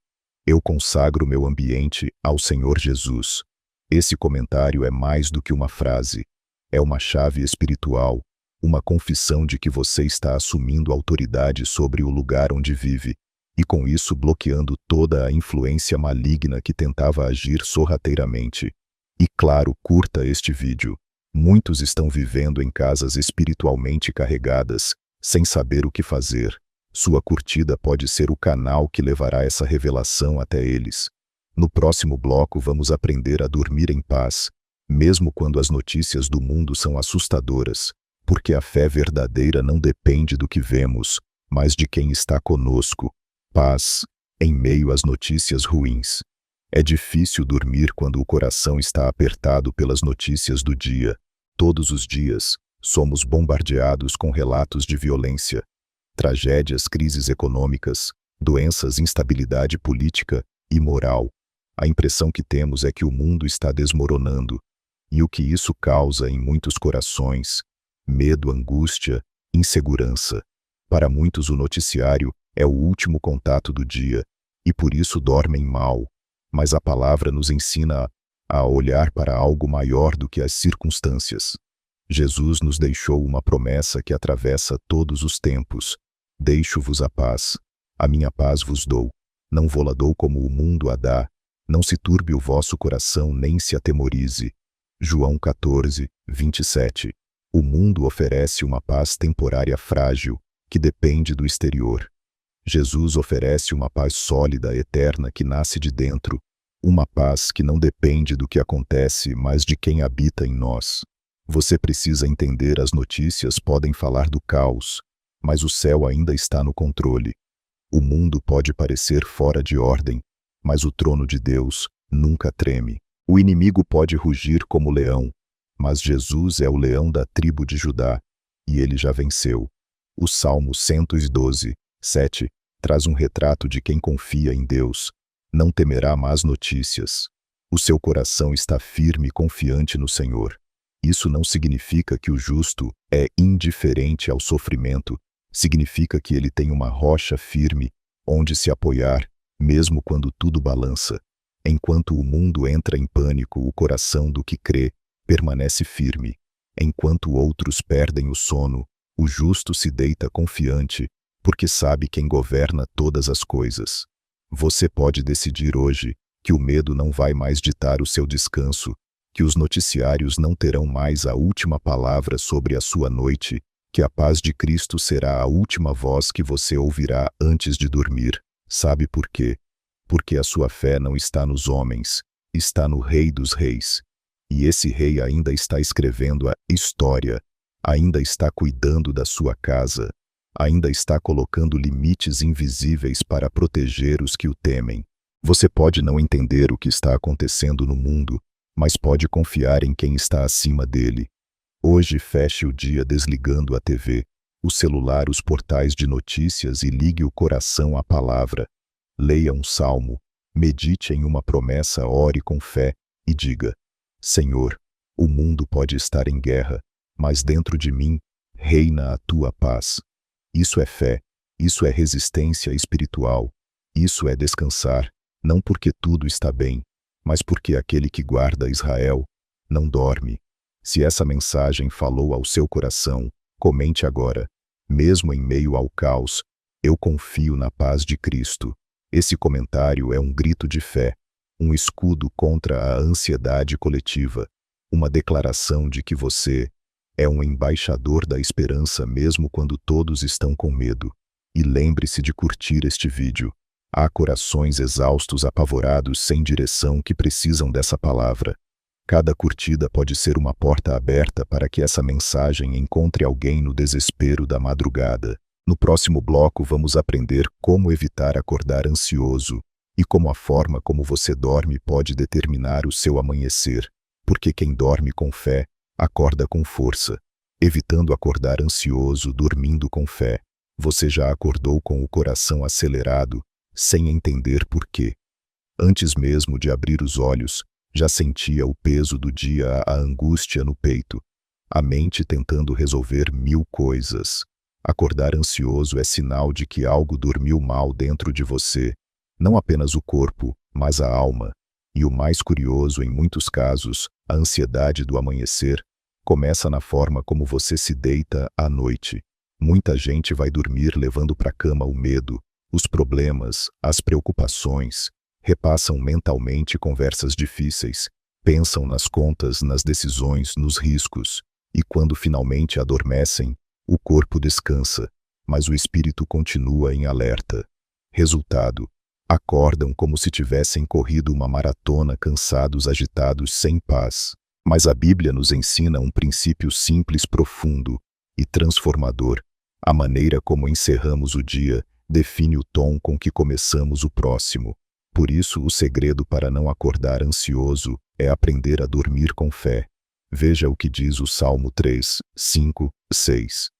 Eu consagro meu ambiente ao Senhor Jesus. Esse comentário é mais do que uma frase. É uma chave espiritual, uma confissão de que você está assumindo autoridade sobre o lugar onde vive, e com isso bloqueando toda a influência maligna que tentava agir sorrateiramente. E claro, curta este vídeo. Muitos estão vivendo em casas espiritualmente carregadas, sem saber o que fazer. Sua curtida pode ser o canal que levará essa revelação até eles. No próximo bloco vamos aprender a dormir em paz, mesmo quando as notícias do mundo são assustadoras, porque a fé verdadeira não depende do que vemos, mas de quem está conosco. Paz em meio às notícias ruins. É difícil dormir quando o coração está apertado pelas notícias do dia. Todos os dias, somos bombardeados com relatos de violência, tragédias, crises econômicas, doenças, instabilidade política e moral. A impressão que temos é que o mundo está desmoronando. E o que isso causa em muitos corações? Medo, angústia, insegurança. Para muitos, o noticiário é o último contato do dia, e por isso dormem mal. Mas a palavra nos ensina a olhar para algo maior do que as circunstâncias. Jesus nos deixou uma promessa que atravessa todos os tempos. Deixo-vos a paz. A minha paz vos dou. Não vô-la dou como o mundo a dá. Não se turbe o vosso coração, nem se atemorize. João 14, 27. O mundo oferece uma paz temporária frágil, que depende do exterior. Jesus oferece uma paz sólida, eterna, que nasce de dentro, uma paz que não depende do que acontece, mas de quem habita em nós. Você precisa entender: as notícias podem falar do caos, mas o céu ainda está no controle. O mundo pode parecer fora de ordem, mas o trono de Deus nunca treme. O inimigo pode rugir como leão, mas Jesus é o leão da tribo de Judá, e ele já venceu. O Salmo 112, 7, traz um retrato de quem confia em Deus. Não temerá más notícias. O seu coração está firme e confiante no Senhor. Isso não significa que o justo é indiferente ao sofrimento. Significa que ele tem uma rocha firme, onde se apoiar, mesmo quando tudo balança. Enquanto o mundo entra em pânico, o coração do que crê permanece firme. Enquanto outros perdem o sono, o justo se deita confiante, porque sabe quem governa todas as coisas. Você pode decidir hoje que o medo não vai mais ditar o seu descanso, que os noticiários não terão mais a última palavra sobre a sua noite, que a paz de Cristo será a última voz que você ouvirá antes de dormir. Sabe por quê? Porque a sua fé não está nos homens, está no Rei dos Reis. E esse Rei ainda está escrevendo a história, ainda está cuidando da sua casa, ainda está colocando limites invisíveis para proteger os que o temem. Você pode não entender o que está acontecendo no mundo, mas pode confiar em quem está acima dele. Hoje feche o dia desligando a TV, o celular, os portais de notícias e ligue o coração à palavra. Leia um salmo, medite em uma promessa, ore com fé e diga: Senhor, o mundo pode estar em guerra, mas dentro de mim reina a tua paz. Isso é fé, isso é resistência espiritual, isso é descansar, não porque tudo está bem, mas porque aquele que guarda Israel não dorme. Se essa mensagem falou ao seu coração, comente agora: mesmo em meio ao caos, eu confio na paz de Cristo. Esse comentário é um grito de fé, um escudo contra a ansiedade coletiva, uma declaração de que você é um embaixador da esperança mesmo quando todos estão com medo. E lembre-se de curtir este vídeo. Há corações exaustos, apavorados, sem direção, que precisam dessa palavra. Cada curtida pode ser uma porta aberta para que essa mensagem encontre alguém no desespero da madrugada. No próximo bloco vamos aprender como evitar acordar ansioso e como a forma como você dorme pode determinar o seu amanhecer, porque quem dorme com fé, acorda com força. Evitando acordar ansioso, dormindo com fé. Você já acordou com o coração acelerado, sem entender por quê. Antes mesmo de abrir os olhos, já sentia o peso do dia, a angústia no peito, a mente tentando resolver 1000 coisas. Acordar ansioso é sinal de que algo dormiu mal dentro de você, não apenas o corpo, mas a alma. E o mais curioso, em muitos casos, a ansiedade do amanhecer começa na forma como você se deita à noite. Muita gente vai dormir levando para a cama o medo, os problemas, as preocupações, repassam mentalmente conversas difíceis, pensam nas contas, nas decisões, nos riscos, e quando finalmente adormecem, o corpo descansa, mas o espírito continua em alerta. Resultado: acordam como se tivessem corrido uma maratona, cansados, agitados, sem paz. Mas a Bíblia nos ensina um princípio simples, profundo e transformador. A maneira como encerramos o dia define o tom com que começamos o próximo. Por isso, o segredo para não acordar ansioso é aprender a dormir com fé. Veja o que diz o Salmo 3, 5, 6.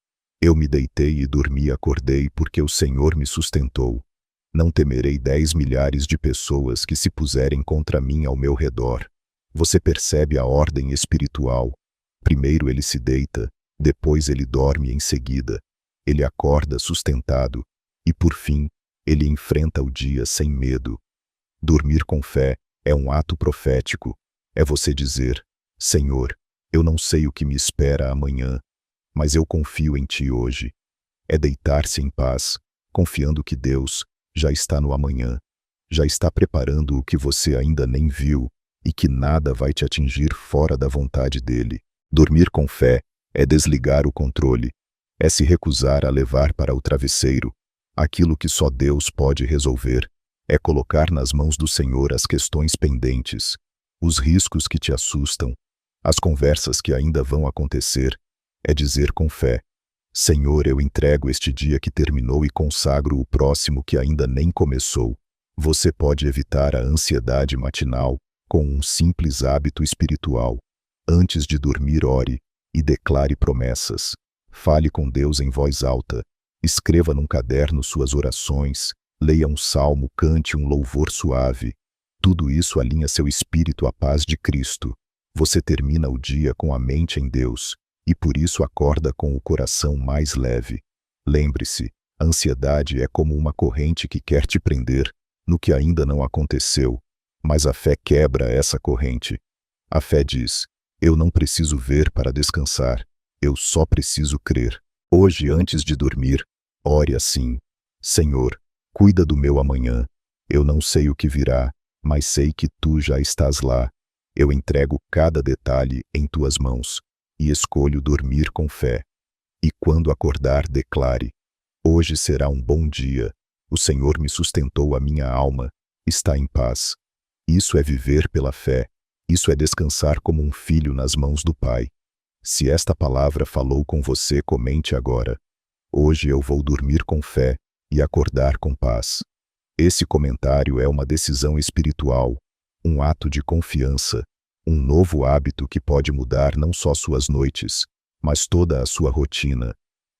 Eu me deitei e dormi, acordei, porque o Senhor me sustentou. Não temerei 10 milhares de pessoas que se puserem contra mim ao meu redor. Você percebe a ordem espiritual. Primeiro ele se deita, depois ele dorme em seguida. Ele acorda sustentado e, por fim, ele enfrenta o dia sem medo. Dormir com fé é um ato profético. É você dizer: Senhor, eu não sei o que me espera amanhã, mas eu confio em Ti hoje. É deitar-se em paz, confiando que Deus já está no amanhã, já está preparando o que você ainda nem viu e que nada vai te atingir fora da vontade dele. Dormir com fé é desligar o controle, é se recusar a levar para o travesseiro aquilo que só Deus pode resolver, é colocar nas mãos do Senhor as questões pendentes, os riscos que te assustam, as conversas que ainda vão acontecer, é dizer com fé: Senhor, eu entrego este dia que terminou e consagro o próximo que ainda nem começou. Você pode evitar a ansiedade matinal com um simples hábito espiritual. Antes de dormir, ore e declare promessas. Fale com Deus em voz alta. Escreva num caderno suas orações. Leia um salmo, cante um louvor suave. Tudo isso alinha seu espírito à paz de Cristo. Você termina o dia com a mente em Deus e por isso acorda com o coração mais leve. Lembre-se, a ansiedade é como uma corrente que quer te prender no que ainda não aconteceu, mas a fé quebra essa corrente. A fé diz: eu não preciso ver para descansar, eu só preciso crer. Hoje, antes de dormir, ore assim: Senhor, cuida do meu amanhã. Eu não sei o que virá, mas sei que Tu já estás lá. Eu entrego cada detalhe em Tuas mãos e escolho dormir com fé. E quando acordar, declare: hoje será um bom dia. O Senhor me sustentou, a minha alma está em paz. Isso é viver pela fé. Isso é descansar como um filho nas mãos do Pai. Se esta palavra falou com você, comente agora: hoje eu vou dormir com fé e acordar com paz. Esse comentário é uma decisão espiritual, um ato de confiança, um novo hábito que pode mudar não só suas noites, mas toda a sua rotina.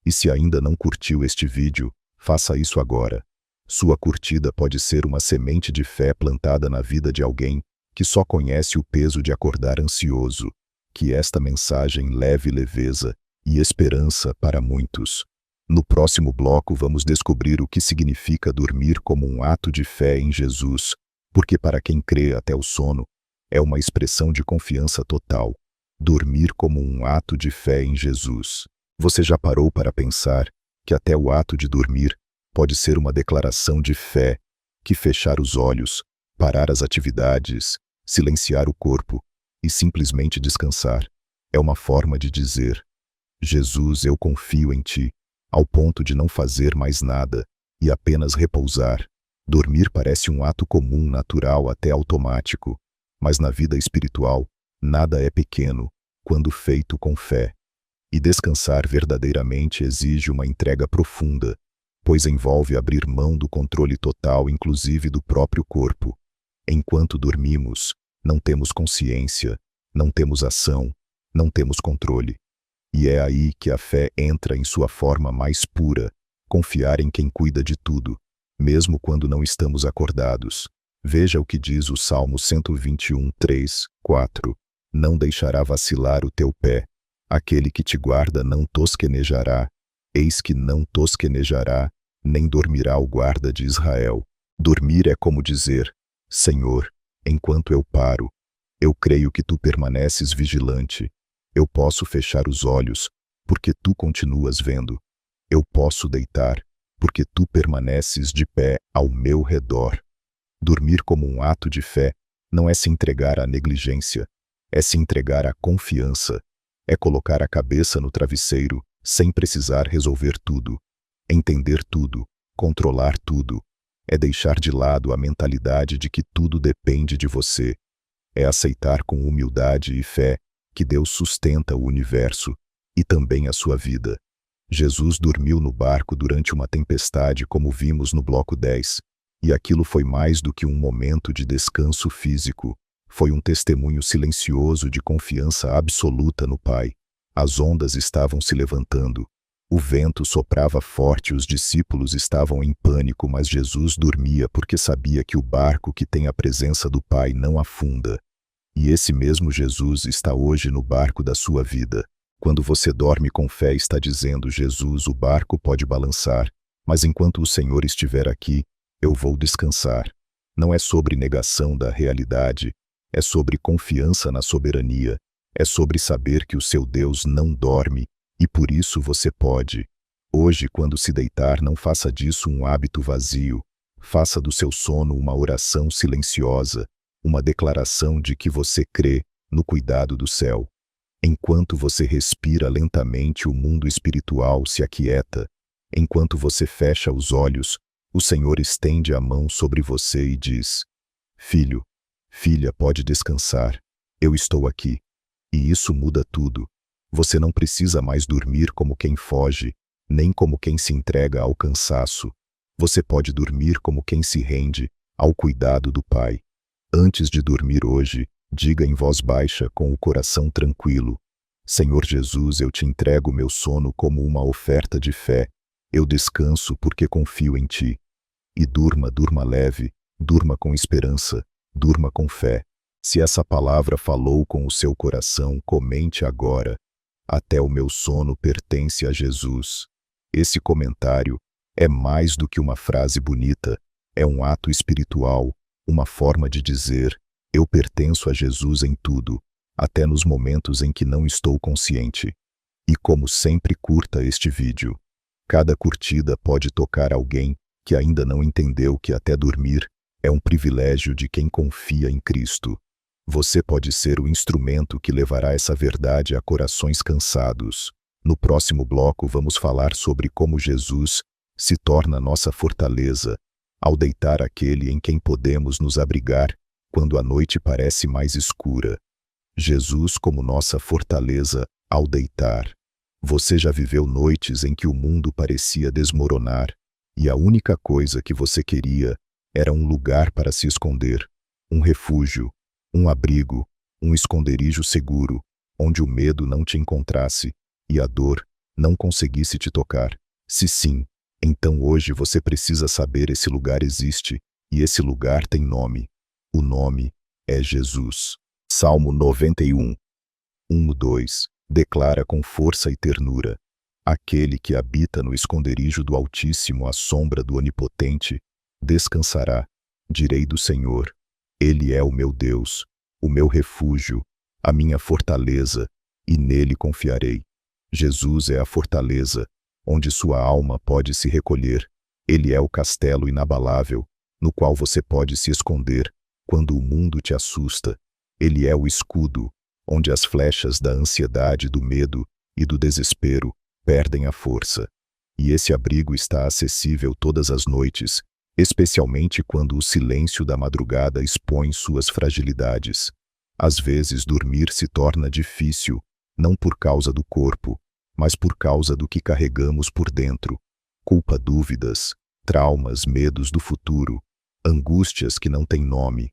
E se ainda não curtiu este vídeo, faça isso agora. Sua curtida pode ser uma semente de fé plantada na vida de alguém que só conhece o peso de acordar ansioso. Que esta mensagem leve leveza e esperança para muitos. No próximo bloco vamos descobrir o que significa dormir como um ato de fé em Jesus, porque para quem crê até o sono, é uma expressão de confiança total. Dormir como um ato de fé em Jesus. Você já parou para pensar que até o ato de dormir pode ser uma declaração de fé, que fechar os olhos, parar as atividades, silenciar o corpo e simplesmente descansar é uma forma de dizer: Jesus, eu confio em Ti, ao ponto de não fazer mais nada e apenas repousar. Dormir parece um ato comum, natural, até automático, mas na vida espiritual, Nada é pequeno, quando feito com fé. E descansar verdadeiramente exige uma entrega profunda, pois envolve abrir mão do controle total, inclusive do próprio corpo. Enquanto dormimos, não temos consciência, não temos ação, não temos controle. E é aí que a fé entra em sua forma mais pura, confiar em quem cuida de tudo, mesmo quando não estamos acordados. Veja o que diz o Salmo 121, 3, 4. Não deixará vacilar o teu pé. Aquele que te guarda não tosquenejará. Eis que não tosquenejará, nem dormirá o guarda de Israel. Dormir é como dizer: Senhor, enquanto eu paro, eu creio que tu permaneces vigilante. Eu posso fechar os olhos, porque tu continuas vendo. Eu posso deitar, porque tu permaneces de pé ao meu redor. Dormir como um ato de fé não é se entregar à negligência, é se entregar à confiança, é colocar a cabeça no travesseiro sem precisar resolver tudo, entender tudo, controlar tudo, é deixar de lado a mentalidade de que tudo depende de você, é aceitar com humildade e fé que Deus sustenta o universo e também a sua vida. Jesus dormiu no barco durante uma tempestade, como vimos no bloco 10, e aquilo foi mais do que um momento de descanso físico. Foi um testemunho silencioso de confiança absoluta no Pai. As ondas estavam se levantando. O vento soprava forte, os discípulos estavam em pânico, mas Jesus dormia porque sabia que o barco que tem a presença do Pai não afunda. E esse mesmo Jesus está hoje no barco da sua vida. Quando você dorme com fé, está dizendo: Jesus, o barco pode balançar, mas enquanto o Senhor estiver aqui, eu vou descansar. Não é sobre negação da realidade, é sobre confiança na soberania, é sobre saber que o seu Deus não dorme, e por isso você pode. Hoje, quando se deitar, não faça disso um hábito vazio, faça do seu sono uma oração silenciosa, uma declaração de que você crê no cuidado do céu. Enquanto você respira lentamente, o mundo espiritual se aquieta. Enquanto você fecha os olhos, o Senhor estende a mão sobre você e diz: Filho, filha, pode descansar. Eu estou aqui. E isso muda tudo. Você não precisa mais dormir como quem foge, nem como quem se entrega ao cansaço. Você pode dormir como quem se rende ao cuidado do Pai. Antes de dormir hoje, diga em voz baixa, com o coração tranquilo: Senhor Jesus, eu te entrego meu sono como uma oferta de fé. Eu descanso porque confio em ti. E durma, durma leve, durma com esperança, durma com fé. Se essa palavra falou com o seu coração, comente agora: até o meu sono pertence a Jesus. Esse comentário é mais do que uma frase bonita, é um ato espiritual, uma forma de dizer: eu pertenço a Jesus em tudo, até nos momentos em que não estou consciente. E como sempre, curta este vídeo. Cada curtida pode tocar alguém que ainda não entendeu que até dormir é um privilégio de quem confia em Cristo. Você pode ser o instrumento que levará essa verdade a corações cansados. No próximo bloco vamos falar sobre como Jesus se torna nossa fortaleza, ao deitar aquele em quem podemos nos abrigar quando a noite parece mais escura. Jesus como nossa fortaleza ao deitar. Você já viveu noites em que o mundo parecia desmoronar, e a única coisa que você queria era um lugar para se esconder, um refúgio, um abrigo, um esconderijo seguro, onde o medo não te encontrasse e a dor não conseguisse te tocar? Se sim, então hoje você precisa saber: esse lugar existe, e esse lugar tem nome. O nome é Jesus. Salmo 91, 1-2, declara com força e ternura: aquele que habita no esconderijo do Altíssimo, à sombra do Onipotente, descansará. Direi do Senhor: Ele é o meu Deus, o meu refúgio, a minha fortaleza, e nele confiarei. Jesus é a fortaleza, onde sua alma pode se recolher. Ele é o castelo inabalável, no qual você pode se esconder quando o mundo te assusta. Ele é o escudo, onde as flechas da ansiedade, do medo e do desespero perdem a força. E esse abrigo está acessível todas as noites, especialmente quando o silêncio da madrugada expõe suas fragilidades. Às vezes dormir se torna difícil, não por causa do corpo, mas por causa do que carregamos por dentro. Culpa, dúvidas, traumas, medos do futuro, angústias que não têm nome.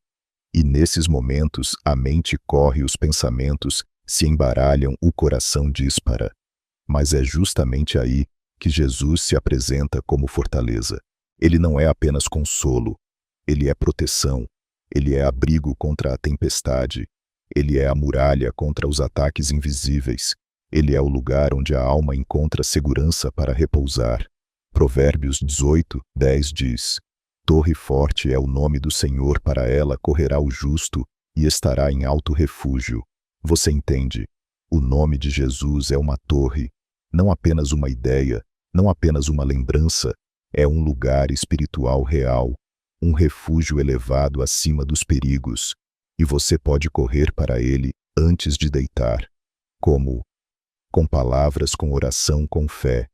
E nesses momentos a mente corre, os pensamentos se embaralham, o coração dispara. Mas é justamente aí que Jesus se apresenta como fortaleza. Ele não é apenas consolo, ele é proteção, ele é abrigo contra a tempestade, ele é a muralha contra os ataques invisíveis, ele é o lugar onde a alma encontra segurança para repousar. Provérbios 18:10 diz: Torre forte é o nome do Senhor, para ela correrá o justo e estará em alto refúgio. Você entende? O nome de Jesus é uma torre, não apenas uma ideia, não apenas uma lembrança, é um lugar espiritual real, um refúgio elevado acima dos perigos, e você pode correr para ele antes de deitar. Como? Com palavras, com oração, com fé.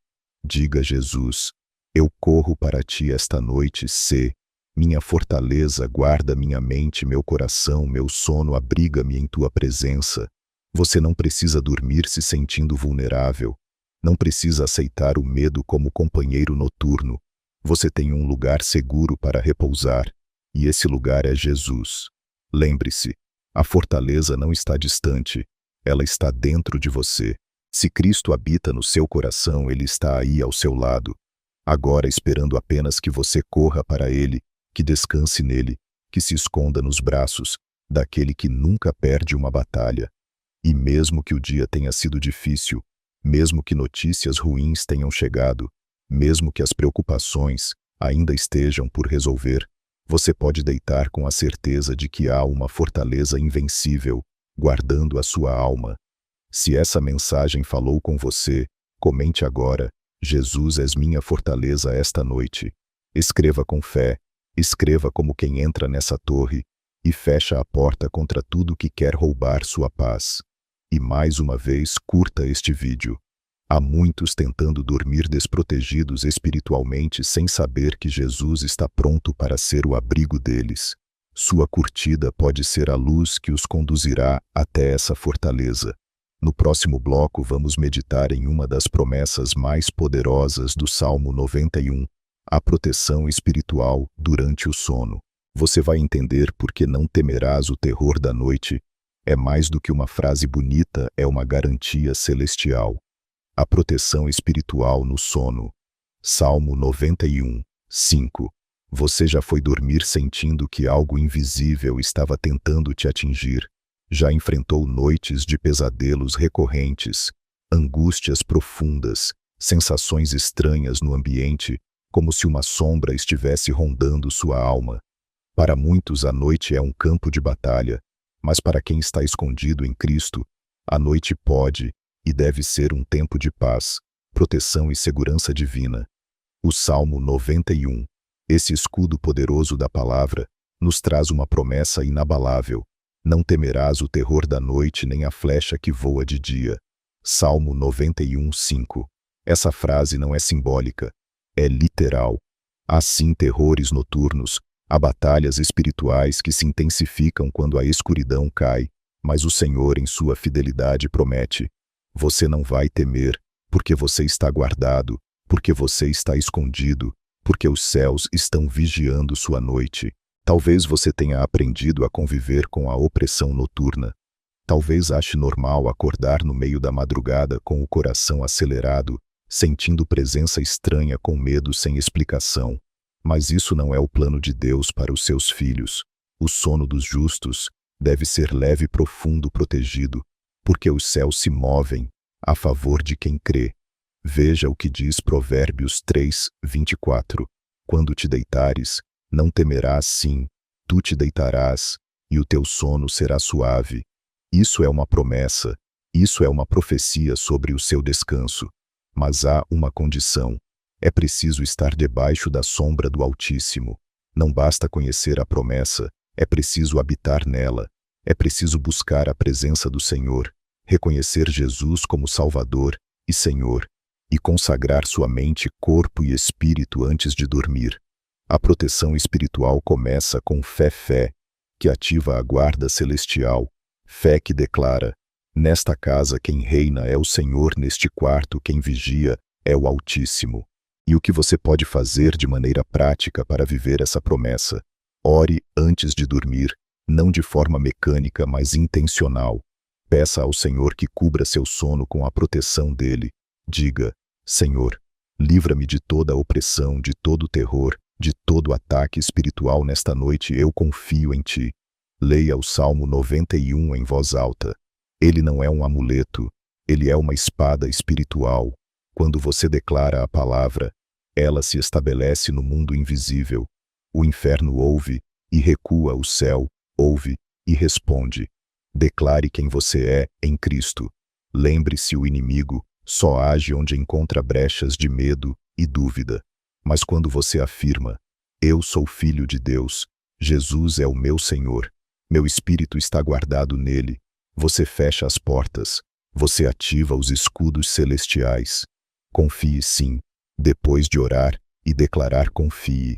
Diga a Jesus: eu corro para ti esta noite, sê minha fortaleza, guarda minha mente, meu coração, meu sono, abriga-me em tua presença. Você não precisa dormir se sentindo vulnerável, não precisa aceitar o medo como companheiro noturno. Você tem um lugar seguro para repousar, e esse lugar é Jesus. Lembre-se, a fortaleza não está distante, ela está dentro de você. Se Cristo habita no seu coração, ele está aí ao seu lado, agora esperando apenas que você corra para ele, que descanse nele, que se esconda nos braços daquele que nunca perde uma batalha. E mesmo que o dia tenha sido difícil, mesmo que notícias ruins tenham chegado, mesmo que as preocupações ainda estejam por resolver, você pode deitar com a certeza de que há uma fortaleza invencível guardando a sua alma. Se essa mensagem falou com você, comente agora: Jesus és minha fortaleza esta noite. Escreva com fé, escreva como quem entra nessa torre e fecha a porta contra tudo que quer roubar sua paz. E mais uma vez, curta este vídeo. Há muitos tentando dormir desprotegidos espiritualmente sem saber que Jesus está pronto para ser o abrigo deles. Sua curtida pode ser a luz que os conduzirá até essa fortaleza. No próximo bloco vamos meditar em uma das promessas mais poderosas do Salmo 91, a proteção espiritual durante o sono. Você vai entender por que não temerás o terror da noite. É mais do que uma frase bonita, é uma garantia celestial. A proteção espiritual no sono. Salmo 91, 5. Você já foi dormir sentindo que algo invisível estava tentando te atingir? Já enfrentou noites de pesadelos recorrentes, angústias profundas, sensações estranhas no ambiente, como se uma sombra estivesse rondando sua alma? Para muitos a noite é um campo de batalha, mas para quem está escondido em Cristo, a noite pode e deve ser um tempo de paz, proteção e segurança divina. O Salmo 91, esse escudo poderoso da palavra, nos traz uma promessa inabalável: não temerás o terror da noite nem a flecha que voa de dia. Salmo 91, 5. Essa frase não é simbólica, é literal. Há sim terrores noturnos, há batalhas espirituais que se intensificam quando a escuridão cai, mas o Senhor, em sua fidelidade, promete: você não vai temer, porque você está guardado, porque você está escondido, porque os céus estão vigiando sua noite. Talvez você tenha aprendido a conviver com a opressão noturna. Talvez ache normal acordar no meio da madrugada com o coração acelerado, sentindo presença estranha, com medo sem explicação. Mas isso não é o plano de Deus para os seus filhos. O sono dos justos deve ser leve, profundo, protegido, porque os céus se movem a favor de quem crê. Veja o que diz Provérbios 3, 24. Quando te deitares, não temerás, sim, tu te deitarás, e o teu sono será suave. Isso é uma promessa, isso é uma profecia sobre o seu descanso. Mas há uma condição: é preciso estar debaixo da sombra do Altíssimo. Não basta conhecer a promessa, é preciso habitar nela. É preciso buscar a presença do Senhor, reconhecer Jesus como Salvador e Senhor, e consagrar sua mente, corpo e espírito antes de dormir. A proteção espiritual começa com fé, que ativa a guarda celestial, Fé que declara: nesta casa quem reina é o Senhor, neste quarto quem vigia é o Altíssimo. E o que você pode fazer de maneira prática para viver essa promessa? Ore antes de dormir, não de forma mecânica, mas intencional. Peça ao Senhor que cubra seu sono com a proteção dele. Diga: Senhor, livra-me de toda a opressão, de todo o terror, de todo ataque espiritual nesta noite, eu confio em ti. Leia o Salmo 91 em voz alta. Ele não é um amuleto, ele é uma espada espiritual. Quando você declara a palavra, ela se estabelece no mundo invisível. O inferno ouve e recua, o céu ouve e responde. Declare quem você é em Cristo. Lembre-se, o inimigo só age onde encontra brechas de medo e dúvida. Mas quando você afirma: eu sou filho de Deus, Jesus é o meu Senhor, meu espírito está guardado nele, você fecha as portas, você ativa os escudos celestiais. Confie sim, depois de orar e declarar, confie.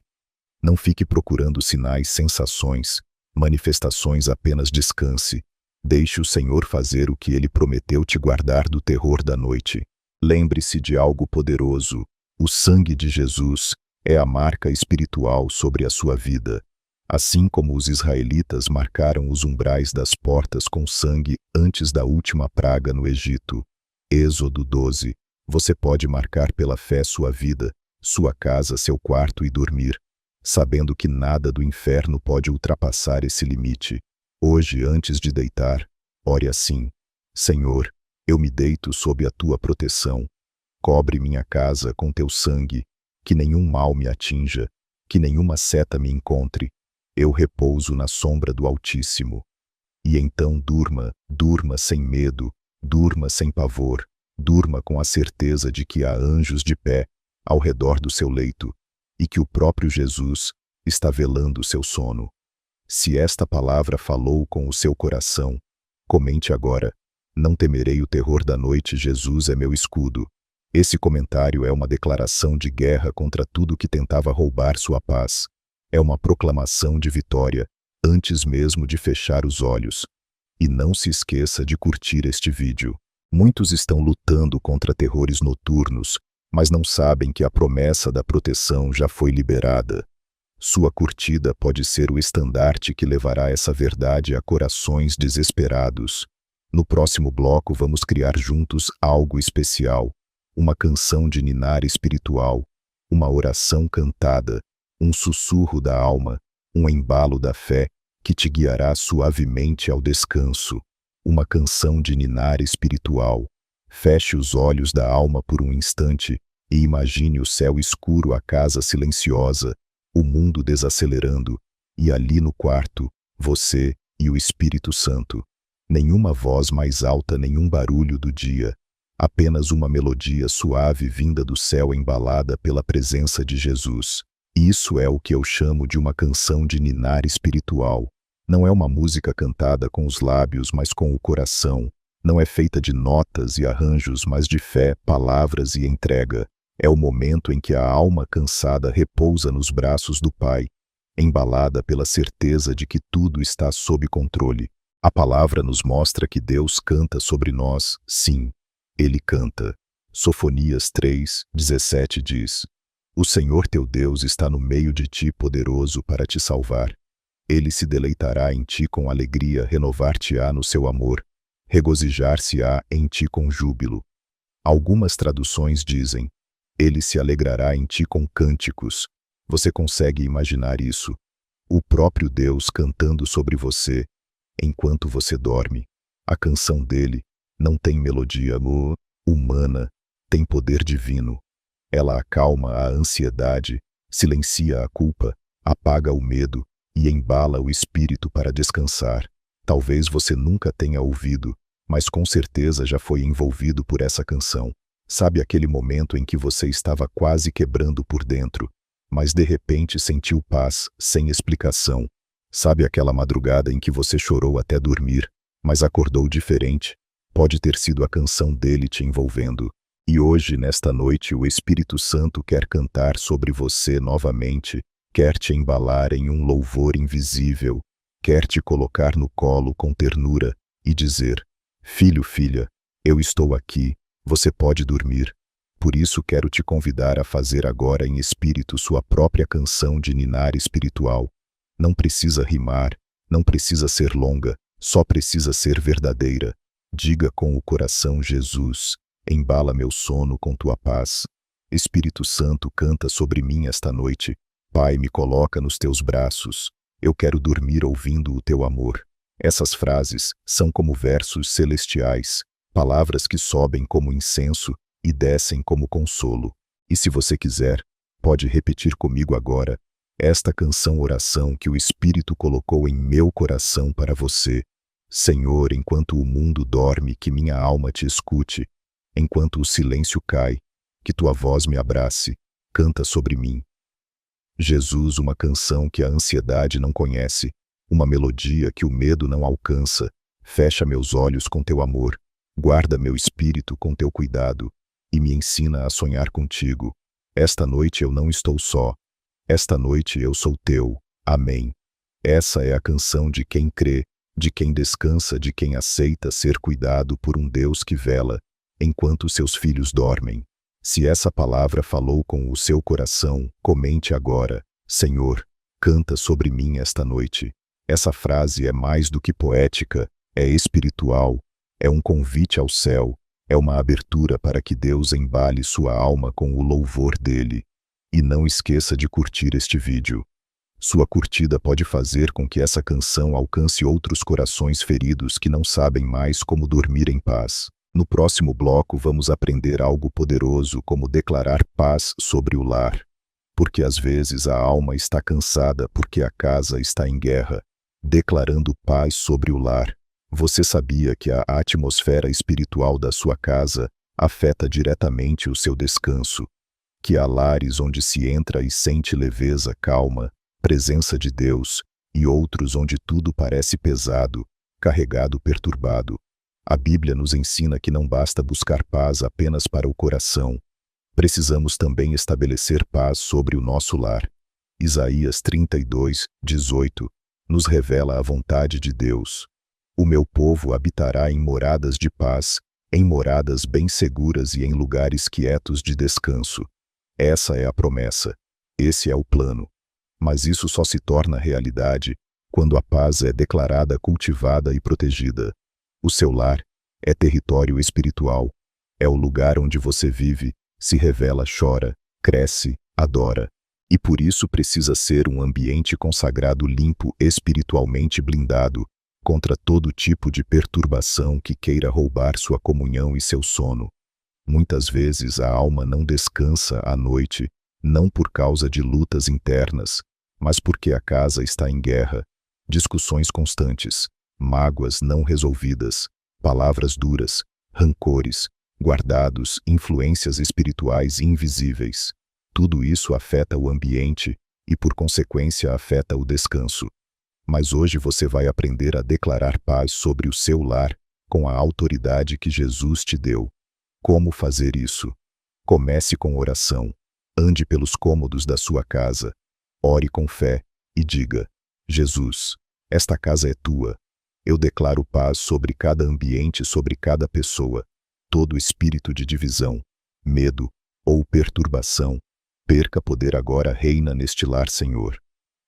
Não fique procurando sinais, sensações, manifestações, apenas descanse. Deixe o Senhor fazer o que ele prometeu, te guardar do terror da noite. Lembre-se de algo poderoso: o sangue de Jesus é a marca espiritual sobre a sua vida. Assim como os israelitas marcaram os umbrais das portas com sangue antes da última praga no Egito. Êxodo 12. Você pode marcar pela fé sua vida, sua casa, seu quarto e dormir, sabendo que nada do inferno pode ultrapassar esse limite. Hoje, antes de deitar, ore assim: Senhor, eu me deito sob a tua proteção. Cobre minha casa com teu sangue, que nenhum mal me atinja, que nenhuma seta me encontre. Eu repouso na sombra do Altíssimo. E então durma, durma sem medo, durma sem pavor, durma com a certeza de que há anjos de pé ao redor do seu leito e que o próprio Jesus está velando o seu sono. Se esta palavra falou com o seu coração, comente agora: não temerei o terror da noite, Jesus é meu escudo. Esse comentário é uma declaração de guerra contra tudo que tentava roubar sua paz. É uma proclamação de vitória antes mesmo de fechar os olhos. E não se esqueça de curtir este vídeo. Muitos estão lutando contra terrores noturnos, mas não sabem que a promessa da proteção já foi liberada. Sua curtida pode ser o estandarte que levará essa verdade a corações desesperados. No próximo bloco vamos criar juntos algo especial, uma canção de ninar espiritual, uma oração cantada, um sussurro da alma, um embalo da fé que te guiará suavemente ao descanso. Uma canção de ninar espiritual. Feche os olhos da alma por um instante e imagine o céu escuro, a casa silenciosa, o mundo desacelerando, e ali no quarto, você e o Espírito Santo. Nenhuma voz mais alta, nenhum barulho do dia, apenas uma melodia suave vinda do céu embalada pela presença de Jesus. Isso é o que eu chamo de uma canção de ninar espiritual. Não é uma música cantada com os lábios, mas com o coração. Não é feita de notas e arranjos, mas de fé, palavras e entrega. É o momento em que a alma cansada repousa nos braços do Pai, embalada pela certeza de que tudo está sob controle. A palavra nos mostra que Deus canta sobre nós, sim, Ele canta. Sofonias 3:17 diz: o Senhor teu Deus está no meio de ti, poderoso para te salvar. Ele se deleitará em ti com alegria, renovar-te-á no seu amor, regozijar-se-á em ti com júbilo. Algumas traduções dizem: ele se alegrará em ti com cânticos. Você consegue imaginar isso? O próprio Deus cantando sobre você enquanto você dorme. A canção dele não tem melodia humana, tem poder divino. Ela acalma a ansiedade, silencia a culpa, apaga o medo e embala o espírito para descansar. Talvez você nunca tenha ouvido, mas com certeza já foi envolvido por essa canção. Sabe aquele momento em que você estava quase quebrando por dentro, mas de repente sentiu paz, sem explicação? Sabe aquela madrugada em que você chorou até dormir, mas acordou diferente? Pode ter sido a canção dele te envolvendo. E hoje, nesta noite, o Espírito Santo quer cantar sobre você novamente, quer te embalar em um louvor invisível, quer te colocar no colo com ternura e dizer: filho, filha, eu estou aqui, você pode dormir. Por isso quero te convidar a fazer agora em espírito sua própria canção de ninar espiritual. Não precisa rimar, não precisa ser longa, só precisa ser verdadeira. Diga com o coração: Jesus, embala meu sono com tua paz. Espírito Santo, canta sobre mim esta noite. Pai, me coloca nos teus braços. Eu quero dormir ouvindo o teu amor. Essas frases são como versos celestiais, palavras que sobem como incenso e descem como consolo. E se você quiser, pode repetir comigo agora esta canção-oração que o Espírito colocou em meu coração para você. Senhor, enquanto o mundo dorme, que minha alma te escute. Enquanto o silêncio cai, que tua voz me abrace. Canta sobre mim. Jesus, uma canção que a ansiedade não conhece, uma melodia que o medo não alcança. Fecha meus olhos com teu amor, guarda meu espírito com teu cuidado e me ensina a sonhar contigo. Esta noite eu não estou só. Esta noite eu sou teu. Amém. Essa é a canção de quem crê, de quem descansa, de quem aceita ser cuidado por um Deus que vela enquanto seus filhos dormem. Se essa palavra falou com o seu coração, comente agora: Senhor, canta sobre mim esta noite. Essa frase é mais do que poética, é espiritual, é um convite ao céu, é uma abertura para que Deus embale sua alma com o louvor dele. E não esqueça de curtir este vídeo. Sua curtida pode fazer com que essa canção alcance outros corações feridos que não sabem mais como dormir em paz. No próximo bloco vamos aprender algo poderoso, como declarar paz sobre o lar. Porque às vezes a alma está cansada porque a casa está em guerra. Declarando paz sobre o lar. Você sabia que a atmosfera espiritual da sua casa afeta diretamente o seu descanso? Que há lares onde se entra e sente leveza, calma, presença de Deus, e outros onde tudo parece pesado, carregado, perturbado. A Bíblia nos ensina que não basta buscar paz apenas para o coração. Precisamos também estabelecer paz sobre o nosso lar. Isaías 32:18 nos revela a vontade de Deus. O meu povo habitará em moradas de paz, em moradas bem seguras e em lugares quietos de descanso. Essa é a promessa. Esse é o plano. Mas isso só se torna realidade quando a paz é declarada, cultivada e protegida. O seu lar é território espiritual. É o lugar onde você vive, se revela, chora, cresce, adora. E por isso precisa ser um ambiente consagrado, limpo, espiritualmente blindado, contra todo tipo de perturbação que queira roubar sua comunhão e seu sono. Muitas vezes a alma não descansa à noite, não por causa de lutas internas, mas porque a casa está em guerra, discussões constantes, mágoas não resolvidas, palavras duras, rancores, guardados, influências espirituais invisíveis. Tudo isso afeta o ambiente e, por consequência, afeta o descanso. Mas hoje você vai aprender a declarar paz sobre o seu lar com a autoridade que Jesus te deu. Como fazer isso? Comece com oração. Ande pelos cômodos da sua casa. Ore com fé e diga: Jesus, esta casa é tua. Eu declaro paz sobre cada ambiente, sobre cada pessoa. Todo espírito de divisão, medo ou perturbação, perca poder agora, reina neste lar, Senhor.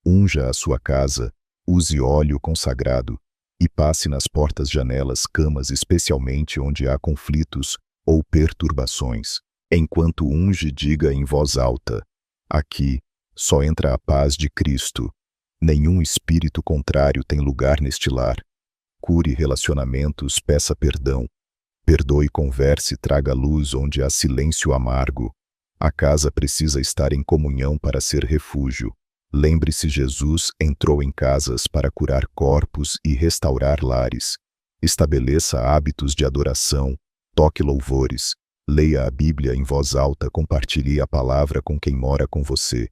Unja a sua casa, use óleo consagrado e passe nas portas, janelas, camas, especialmente onde há conflitos ou perturbações. Enquanto unge, diga em voz alta: aqui só entra a paz de Cristo. Nenhum espírito contrário tem lugar neste lar. Cure relacionamentos, peça perdão. Perdoe, converse, traga luz onde há silêncio amargo. A casa precisa estar em comunhão para ser refúgio. Lembre-se, Jesus entrou em casas para curar corpos e restaurar lares. Estabeleça hábitos de adoração, toque louvores, leia a Bíblia em voz alta, compartilhe a palavra com quem mora com você.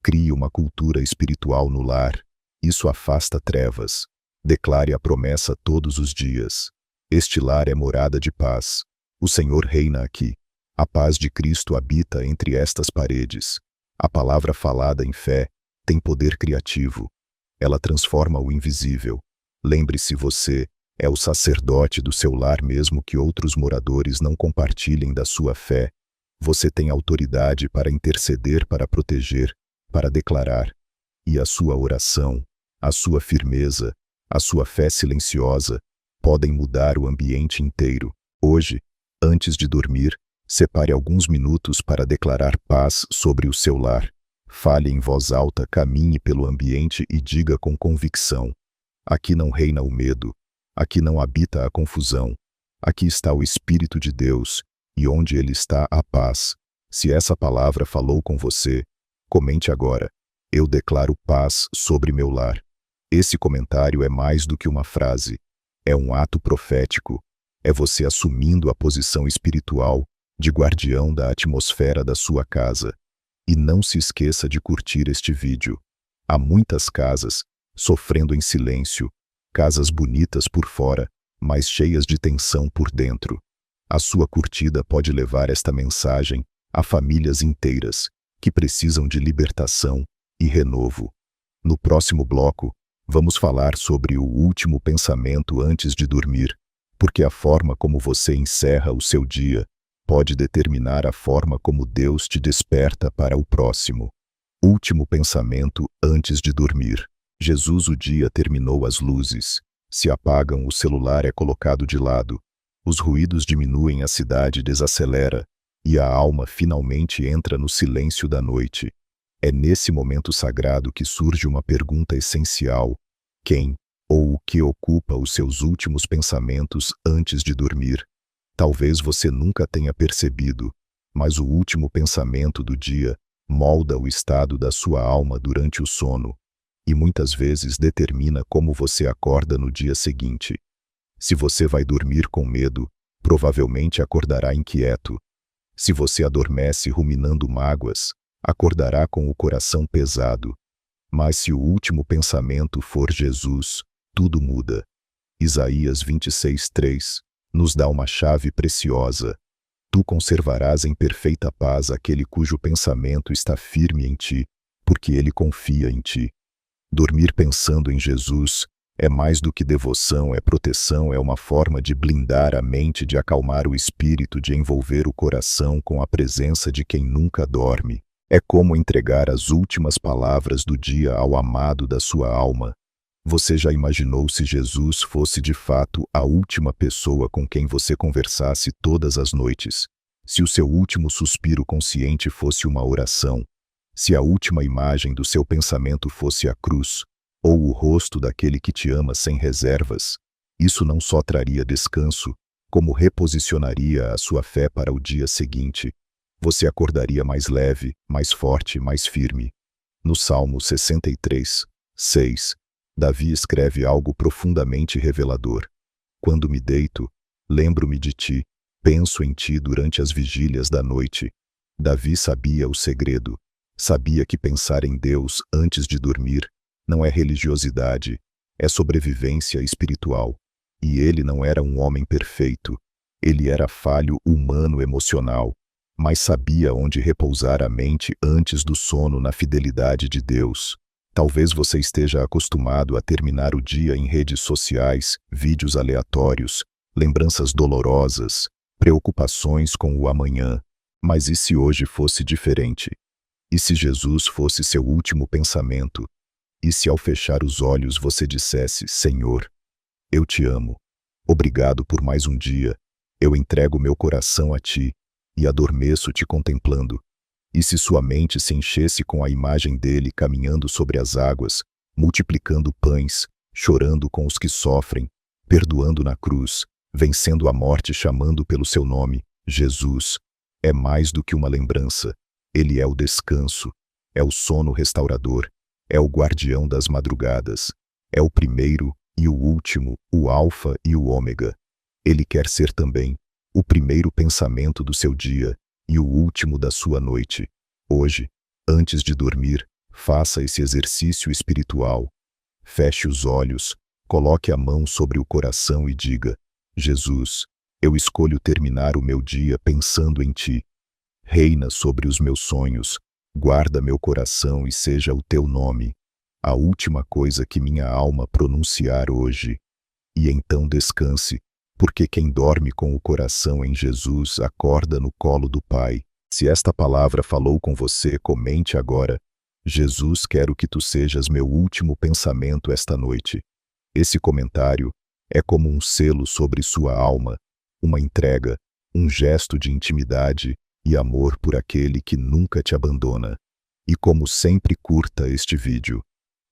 Crie uma cultura espiritual no lar. Isso afasta trevas. Declare a promessa todos os dias. Este lar é morada de paz. O Senhor reina aqui. A paz de Cristo habita entre estas paredes. A palavra falada em fé tem poder criativo. Ela transforma o invisível. Lembre-se, você É o sacerdote do seu lar, mesmo que outros moradores não compartilhem da sua fé. Você tem autoridade para interceder, para proteger, para declarar. E a sua oração, a sua firmeza, a sua fé silenciosa podem mudar o ambiente inteiro. Hoje, antes de dormir, separe alguns minutos para declarar paz sobre o seu lar. Fale em voz alta, caminhe pelo ambiente e diga com convicção: aqui não reina o medo, aqui não habita a confusão, aqui está o Espírito de Deus, e onde ele está a paz. Se essa palavra falou com você, comente agora: eu declaro paz sobre meu lar. Esse comentário é mais do que uma frase, é um ato profético, é você assumindo a posição espiritual de guardião da atmosfera da sua casa. E não se esqueça de curtir este vídeo. Há muitas casas sofrendo em silêncio, casas bonitas por fora, mas cheias de tensão por dentro. A sua curtida pode levar esta mensagem a famílias inteiras que precisam de libertação e renovo. No próximo bloco, vamos falar sobre o último pensamento antes de dormir, porque a forma como você encerra o seu dia pode determinar a forma como Deus te desperta para o próximo. Último pensamento antes de dormir. Jesus, o dia terminou, as luzes se apagam, o celular é colocado de lado, os ruídos diminuem, a cidade desacelera e a alma finalmente entra no silêncio da noite. É nesse momento sagrado que surge uma pergunta essencial: quem ou o que ocupa os seus últimos pensamentos antes de dormir? Talvez você nunca tenha percebido, mas o último pensamento do dia molda o estado da sua alma durante o sono e muitas vezes determina como você acorda no dia seguinte. Se você vai dormir com medo, provavelmente acordará inquieto. Se você adormece ruminando mágoas, acordará com o coração pesado. Mas se o último pensamento for Jesus, tudo muda. Isaías 26:3 nos dá uma chave preciosa. Tu conservarás em perfeita paz aquele cujo pensamento está firme em ti, porque ele confia em ti. Dormir pensando em Jesus é mais do que devoção, é proteção, é uma forma de blindar a mente, de acalmar o espírito, de envolver o coração com a presença de quem nunca dorme. É como entregar as últimas palavras do dia ao amado da sua alma. Você já imaginou se Jesus fosse de fato a última pessoa com quem você conversasse todas as noites? Se o seu último suspiro consciente fosse uma oração? Se a última imagem do seu pensamento fosse a cruz, ou o rosto daquele que te ama sem reservas? Isso não só traria descanso, como reposicionaria a sua fé para o dia seguinte. Você acordaria mais leve, mais forte, mais firme. No Salmo 63:6, Davi escreve algo profundamente revelador. Quando me deito, lembro-me de ti, penso em ti durante as vigílias da noite. Davi sabia o segredo. Sabia que pensar em Deus antes de dormir não é religiosidade, é sobrevivência espiritual. E ele não era um homem perfeito. Ele era falho humano emocional, mas sabia onde repousar a mente antes do sono, na fidelidade de Deus. Talvez você esteja acostumado a terminar o dia em redes sociais, vídeos aleatórios, lembranças dolorosas, preocupações com o amanhã. Mas e se hoje fosse diferente? E se Jesus fosse seu último pensamento? E se ao fechar os olhos você dissesse: Senhor, eu te amo. Obrigado por mais um dia. Eu entrego meu coração a ti e adormeço te contemplando. E se sua mente se enchesse com a imagem dele caminhando sobre as águas, multiplicando pães, chorando com os que sofrem, perdoando na cruz, vencendo a morte, chamando pelo seu nome, Jesus, é mais do que uma lembrança. Ele é o descanso, é o sono restaurador, é o guardião das madrugadas, é o primeiro e o último, o alfa e o ômega. Ele quer ser também o primeiro pensamento do seu dia e o último da sua noite. Hoje, antes de dormir, faça esse exercício espiritual. Feche os olhos, coloque a mão sobre o coração e diga: Jesus, eu escolho terminar o meu dia pensando em ti. Reina sobre os meus sonhos, guarda meu coração e seja o teu nome a última coisa que minha alma pronunciar hoje. e então descanse, porque quem dorme com o coração em Jesus acorda no colo do Pai. Se esta palavra falou com você, comente agora: Jesus, quero que tu sejas meu último pensamento esta noite. Esse comentário é como um selo sobre sua alma, uma entrega, um gesto de intimidade e amor por aquele que nunca te abandona. E como sempre, curta este vídeo.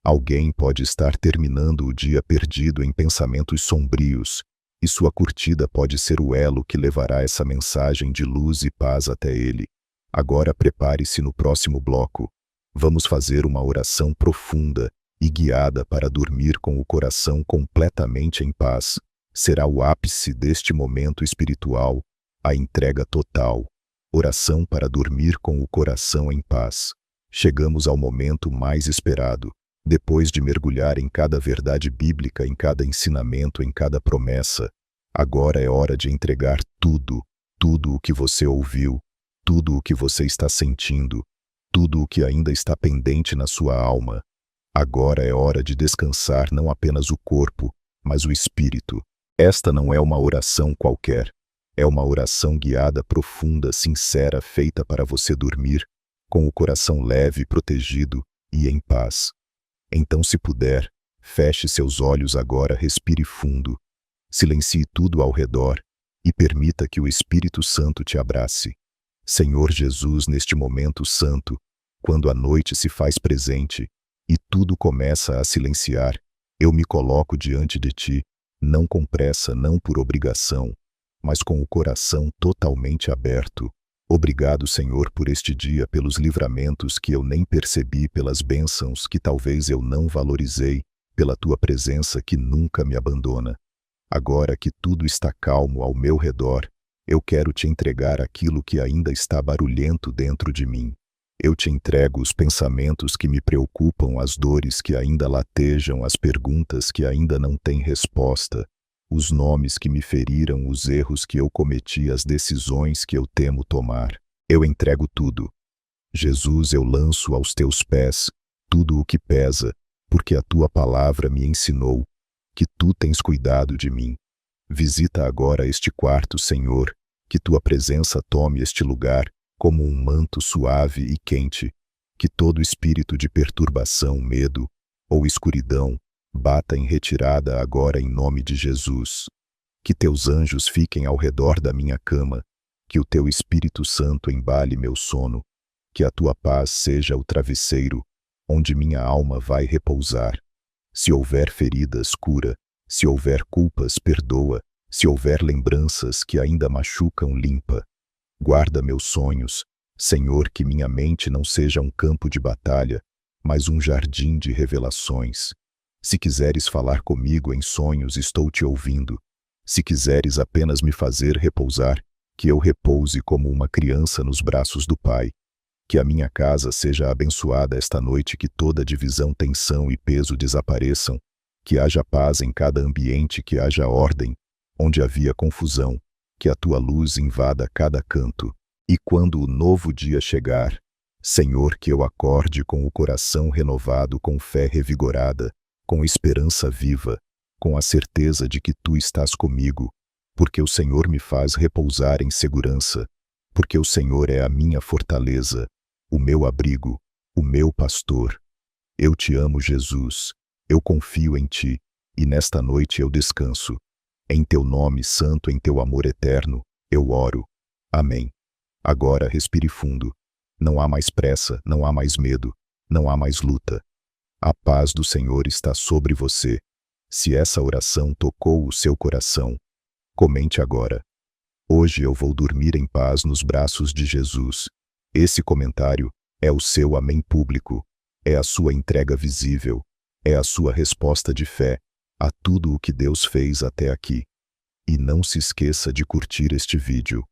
Alguém pode estar terminando o dia perdido em pensamentos sombrios, e sua curtida pode ser o elo que levará essa mensagem de luz e paz até ele. Agora prepare-se no próximo bloco. Vamos fazer uma oração profunda e guiada para dormir com o coração completamente em paz. Será o ápice deste momento espiritual, a entrega total. Oração para dormir com o coração em paz. Chegamos ao momento mais esperado. Depois de mergulhar em cada verdade bíblica, em cada ensinamento, em cada promessa, agora é hora de entregar tudo, tudo o que você ouviu, tudo o que você está sentindo, tudo o que ainda está pendente na sua alma. Agora é hora de descansar não apenas o corpo, mas o espírito. Esta não é uma oração qualquer. É uma oração guiada, profunda, sincera, feita para você dormir, com o coração leve, protegido e em paz. Então, se puder, feche seus olhos agora, respire fundo, silencie tudo ao redor e permita que o Espírito Santo te abrace. Senhor Jesus, neste momento santo, quando a noite se faz presente e tudo começa a silenciar, eu me coloco diante de ti, não com pressa, não por obrigação, mas com o coração totalmente aberto. Obrigado, Senhor, por este dia, pelos livramentos que eu nem percebi, pelas bênçãos que talvez eu não valorizei, pela tua presença que nunca me abandona. Agora que tudo está calmo ao meu redor, eu quero te entregar aquilo que ainda está barulhento dentro de mim. Eu te entrego os pensamentos que me preocupam, as dores que ainda latejam, as perguntas que ainda não têm resposta, os nomes que me feriram, os erros que eu cometi, as decisões que eu temo tomar. Eu entrego tudo. Jesus, eu lanço aos teus pés tudo o que pesa, porque a tua palavra me ensinou que tu tens cuidado de mim. Visita agora este quarto, Senhor, que tua presença tome este lugar como um manto suave e quente, que todo espírito de perturbação, medo ou escuridão bata em retirada agora em nome de Jesus. Que teus anjos fiquem ao redor da minha cama, que o teu Espírito Santo embale meu sono, que a tua paz seja o travesseiro onde minha alma vai repousar. Se houver feridas, cura, se houver culpas, perdoa, se houver lembranças que ainda machucam, limpa. Guarda meus sonhos, Senhor, que minha mente não seja um campo de batalha, mas um jardim de revelações. Se quiseres falar comigo em sonhos, estou te ouvindo. Se quiseres apenas me fazer repousar, que eu repouse como uma criança nos braços do Pai. Que a minha casa seja abençoada esta noite, que toda divisão, tensão e peso desapareçam, que haja paz em cada ambiente, que haja ordem onde havia confusão, que a tua luz invada cada canto. E quando o novo dia chegar, Senhor, que eu acorde com o coração renovado, com fé revigorada, com esperança viva, com a certeza de que tu estás comigo, porque o Senhor me faz repousar em segurança, porque o Senhor é a minha fortaleza, o meu abrigo, o meu pastor. Eu te amo, Jesus, eu confio em ti, e nesta noite eu descanso. Em teu nome santo, em teu amor eterno, eu oro. Amém. Agora respire fundo. Não há mais pressa, não há mais medo, não há mais luta. A paz do Senhor está sobre você. Se essa oração tocou o seu coração, comente agora. Hoje eu vou dormir em paz nos braços de Jesus. Esse comentário é o seu amém público, é a sua entrega visível, é a sua resposta de fé a tudo o que Deus fez até aqui. E não se esqueça de curtir este vídeo.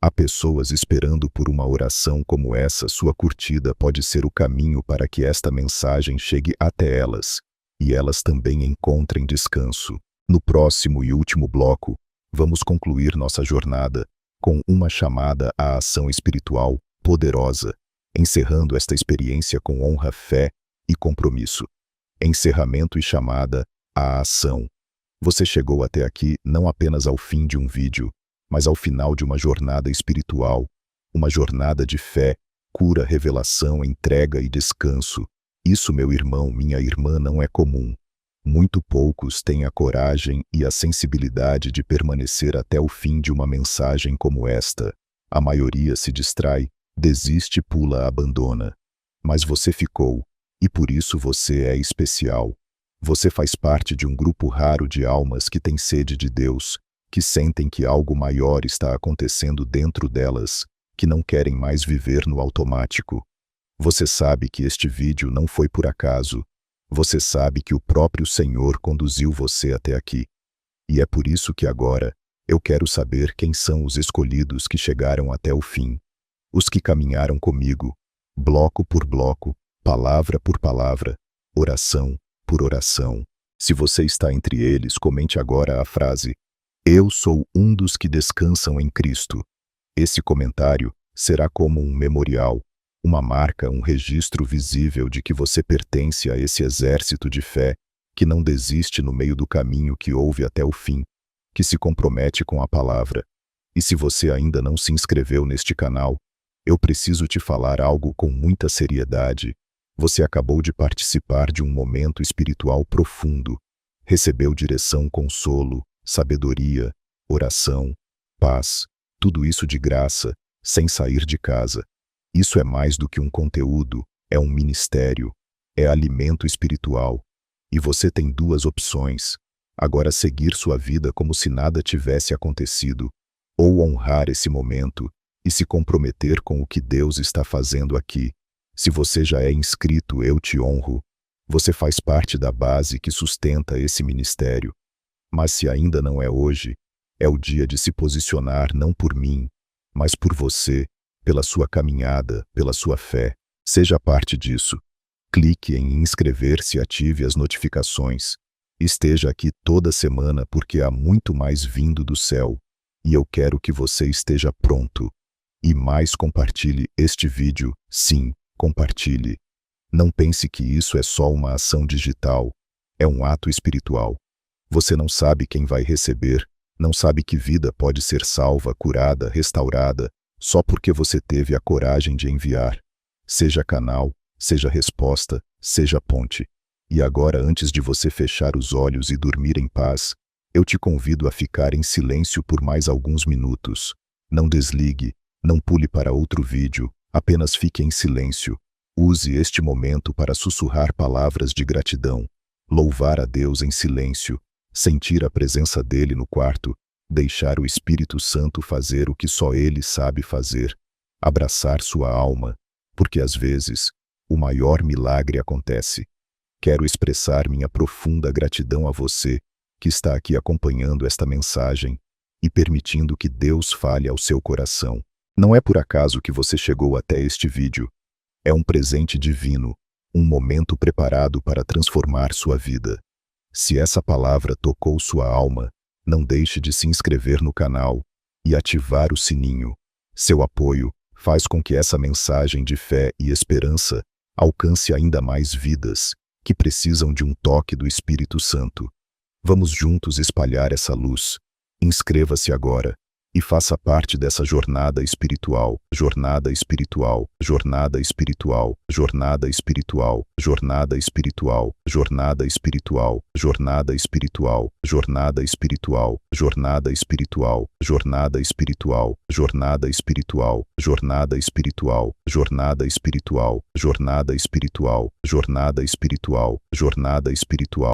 Há pessoas esperando por uma oração como essa. Sua curtida pode ser o caminho para que esta mensagem chegue até elas, e elas também encontrem descanso. No próximo e último bloco, vamos concluir nossa jornada com uma chamada à ação espiritual poderosa, encerrando esta experiência com honra, fé e compromisso. Encerramento e chamada à ação. Você chegou até aqui não apenas ao fim de um vídeo, mas ao final de uma jornada espiritual, uma jornada de fé, cura, revelação, entrega e descanso. Isso, meu irmão, minha irmã, não é comum. Muito poucos têm a coragem e a sensibilidade de permanecer até o fim de uma mensagem como esta. A maioria se distrai, desiste, pula, abandona. Mas você ficou, e por isso você é especial. Você faz parte de um grupo raro de almas que têm sede de Deus, que sentem que algo maior está acontecendo dentro delas, que não querem mais viver no automático. Você sabe que este vídeo não foi por acaso. Você sabe que o próprio Senhor conduziu você até aqui. E é por isso que agora eu quero saber quem são os escolhidos que chegaram até o fim. Os que caminharam comigo, bloco por bloco, palavra por palavra, oração por oração. Se você está entre eles, comente agora a frase: "Eu sou um dos que descansam em Cristo". Esse comentário será como um memorial, uma marca, um registro visível de que você pertence a esse exército de fé que não desiste no meio do caminho, que ouve até o fim, que se compromete com a palavra. E se você ainda não se inscreveu neste canal, eu preciso te falar algo com muita seriedade. Você acabou de participar de um momento espiritual profundo. Recebeu direção, consolo, sabedoria, oração, paz, tudo isso de graça, sem sair de casa. Isso é mais do que um conteúdo, é um ministério, é alimento espiritual. E você tem duas opções: agora seguir sua vida como se nada tivesse acontecido, ou honrar esse momento e se comprometer com o que Deus está fazendo aqui. Se você já é inscrito, eu te honro. Você faz parte da base que sustenta esse ministério. Mas se ainda não é hoje, é o dia de se posicionar, não por mim, mas por você, pela sua caminhada, pela sua fé. Seja parte disso. Clique em inscrever-se e ative as notificações. Esteja aqui toda semana, porque há muito mais vindo do céu. E eu quero que você esteja pronto. E mais, compartilhe este vídeo. Sim, compartilhe. Não pense que isso é só uma ação digital. É um ato espiritual. Você não sabe quem vai receber, não sabe que vida pode ser salva, curada, restaurada, só porque você teve a coragem de enviar. Seja canal, seja resposta, seja ponte. E agora, antes de você fechar os olhos e dormir em paz, eu te convido a ficar em silêncio por mais alguns minutos. Não desligue, não pule para outro vídeo, apenas fique em silêncio. Use este momento para sussurrar palavras de gratidão, louvar a Deus em silêncio, sentir a presença dele no quarto, deixar o Espírito Santo fazer o que só ele sabe fazer, abraçar sua alma, porque às vezes o maior milagre acontece. Quero expressar minha profunda gratidão a você que está aqui acompanhando esta mensagem e permitindo que Deus fale ao seu coração. Não é por acaso que você chegou até este vídeo. É um presente divino, um momento preparado para transformar sua vida. Se essa palavra tocou sua alma, não deixe de se inscrever no canal e ativar o sininho. Seu apoio faz com que essa mensagem de fé e esperança alcance ainda mais vidas que precisam de um toque do Espírito Santo. Vamos juntos espalhar essa luz. Inscreva-se agora e faça parte dessa jornada espiritual, jornada espiritual, jornada espiritual, jornada espiritual, jornada espiritual, jornada espiritual, jornada espiritual, jornada espiritual, jornada espiritual, jornada espiritual, jornada espiritual, jornada espiritual, jornada espiritual, jornada espiritual, jornada espiritual, jornada espiritual.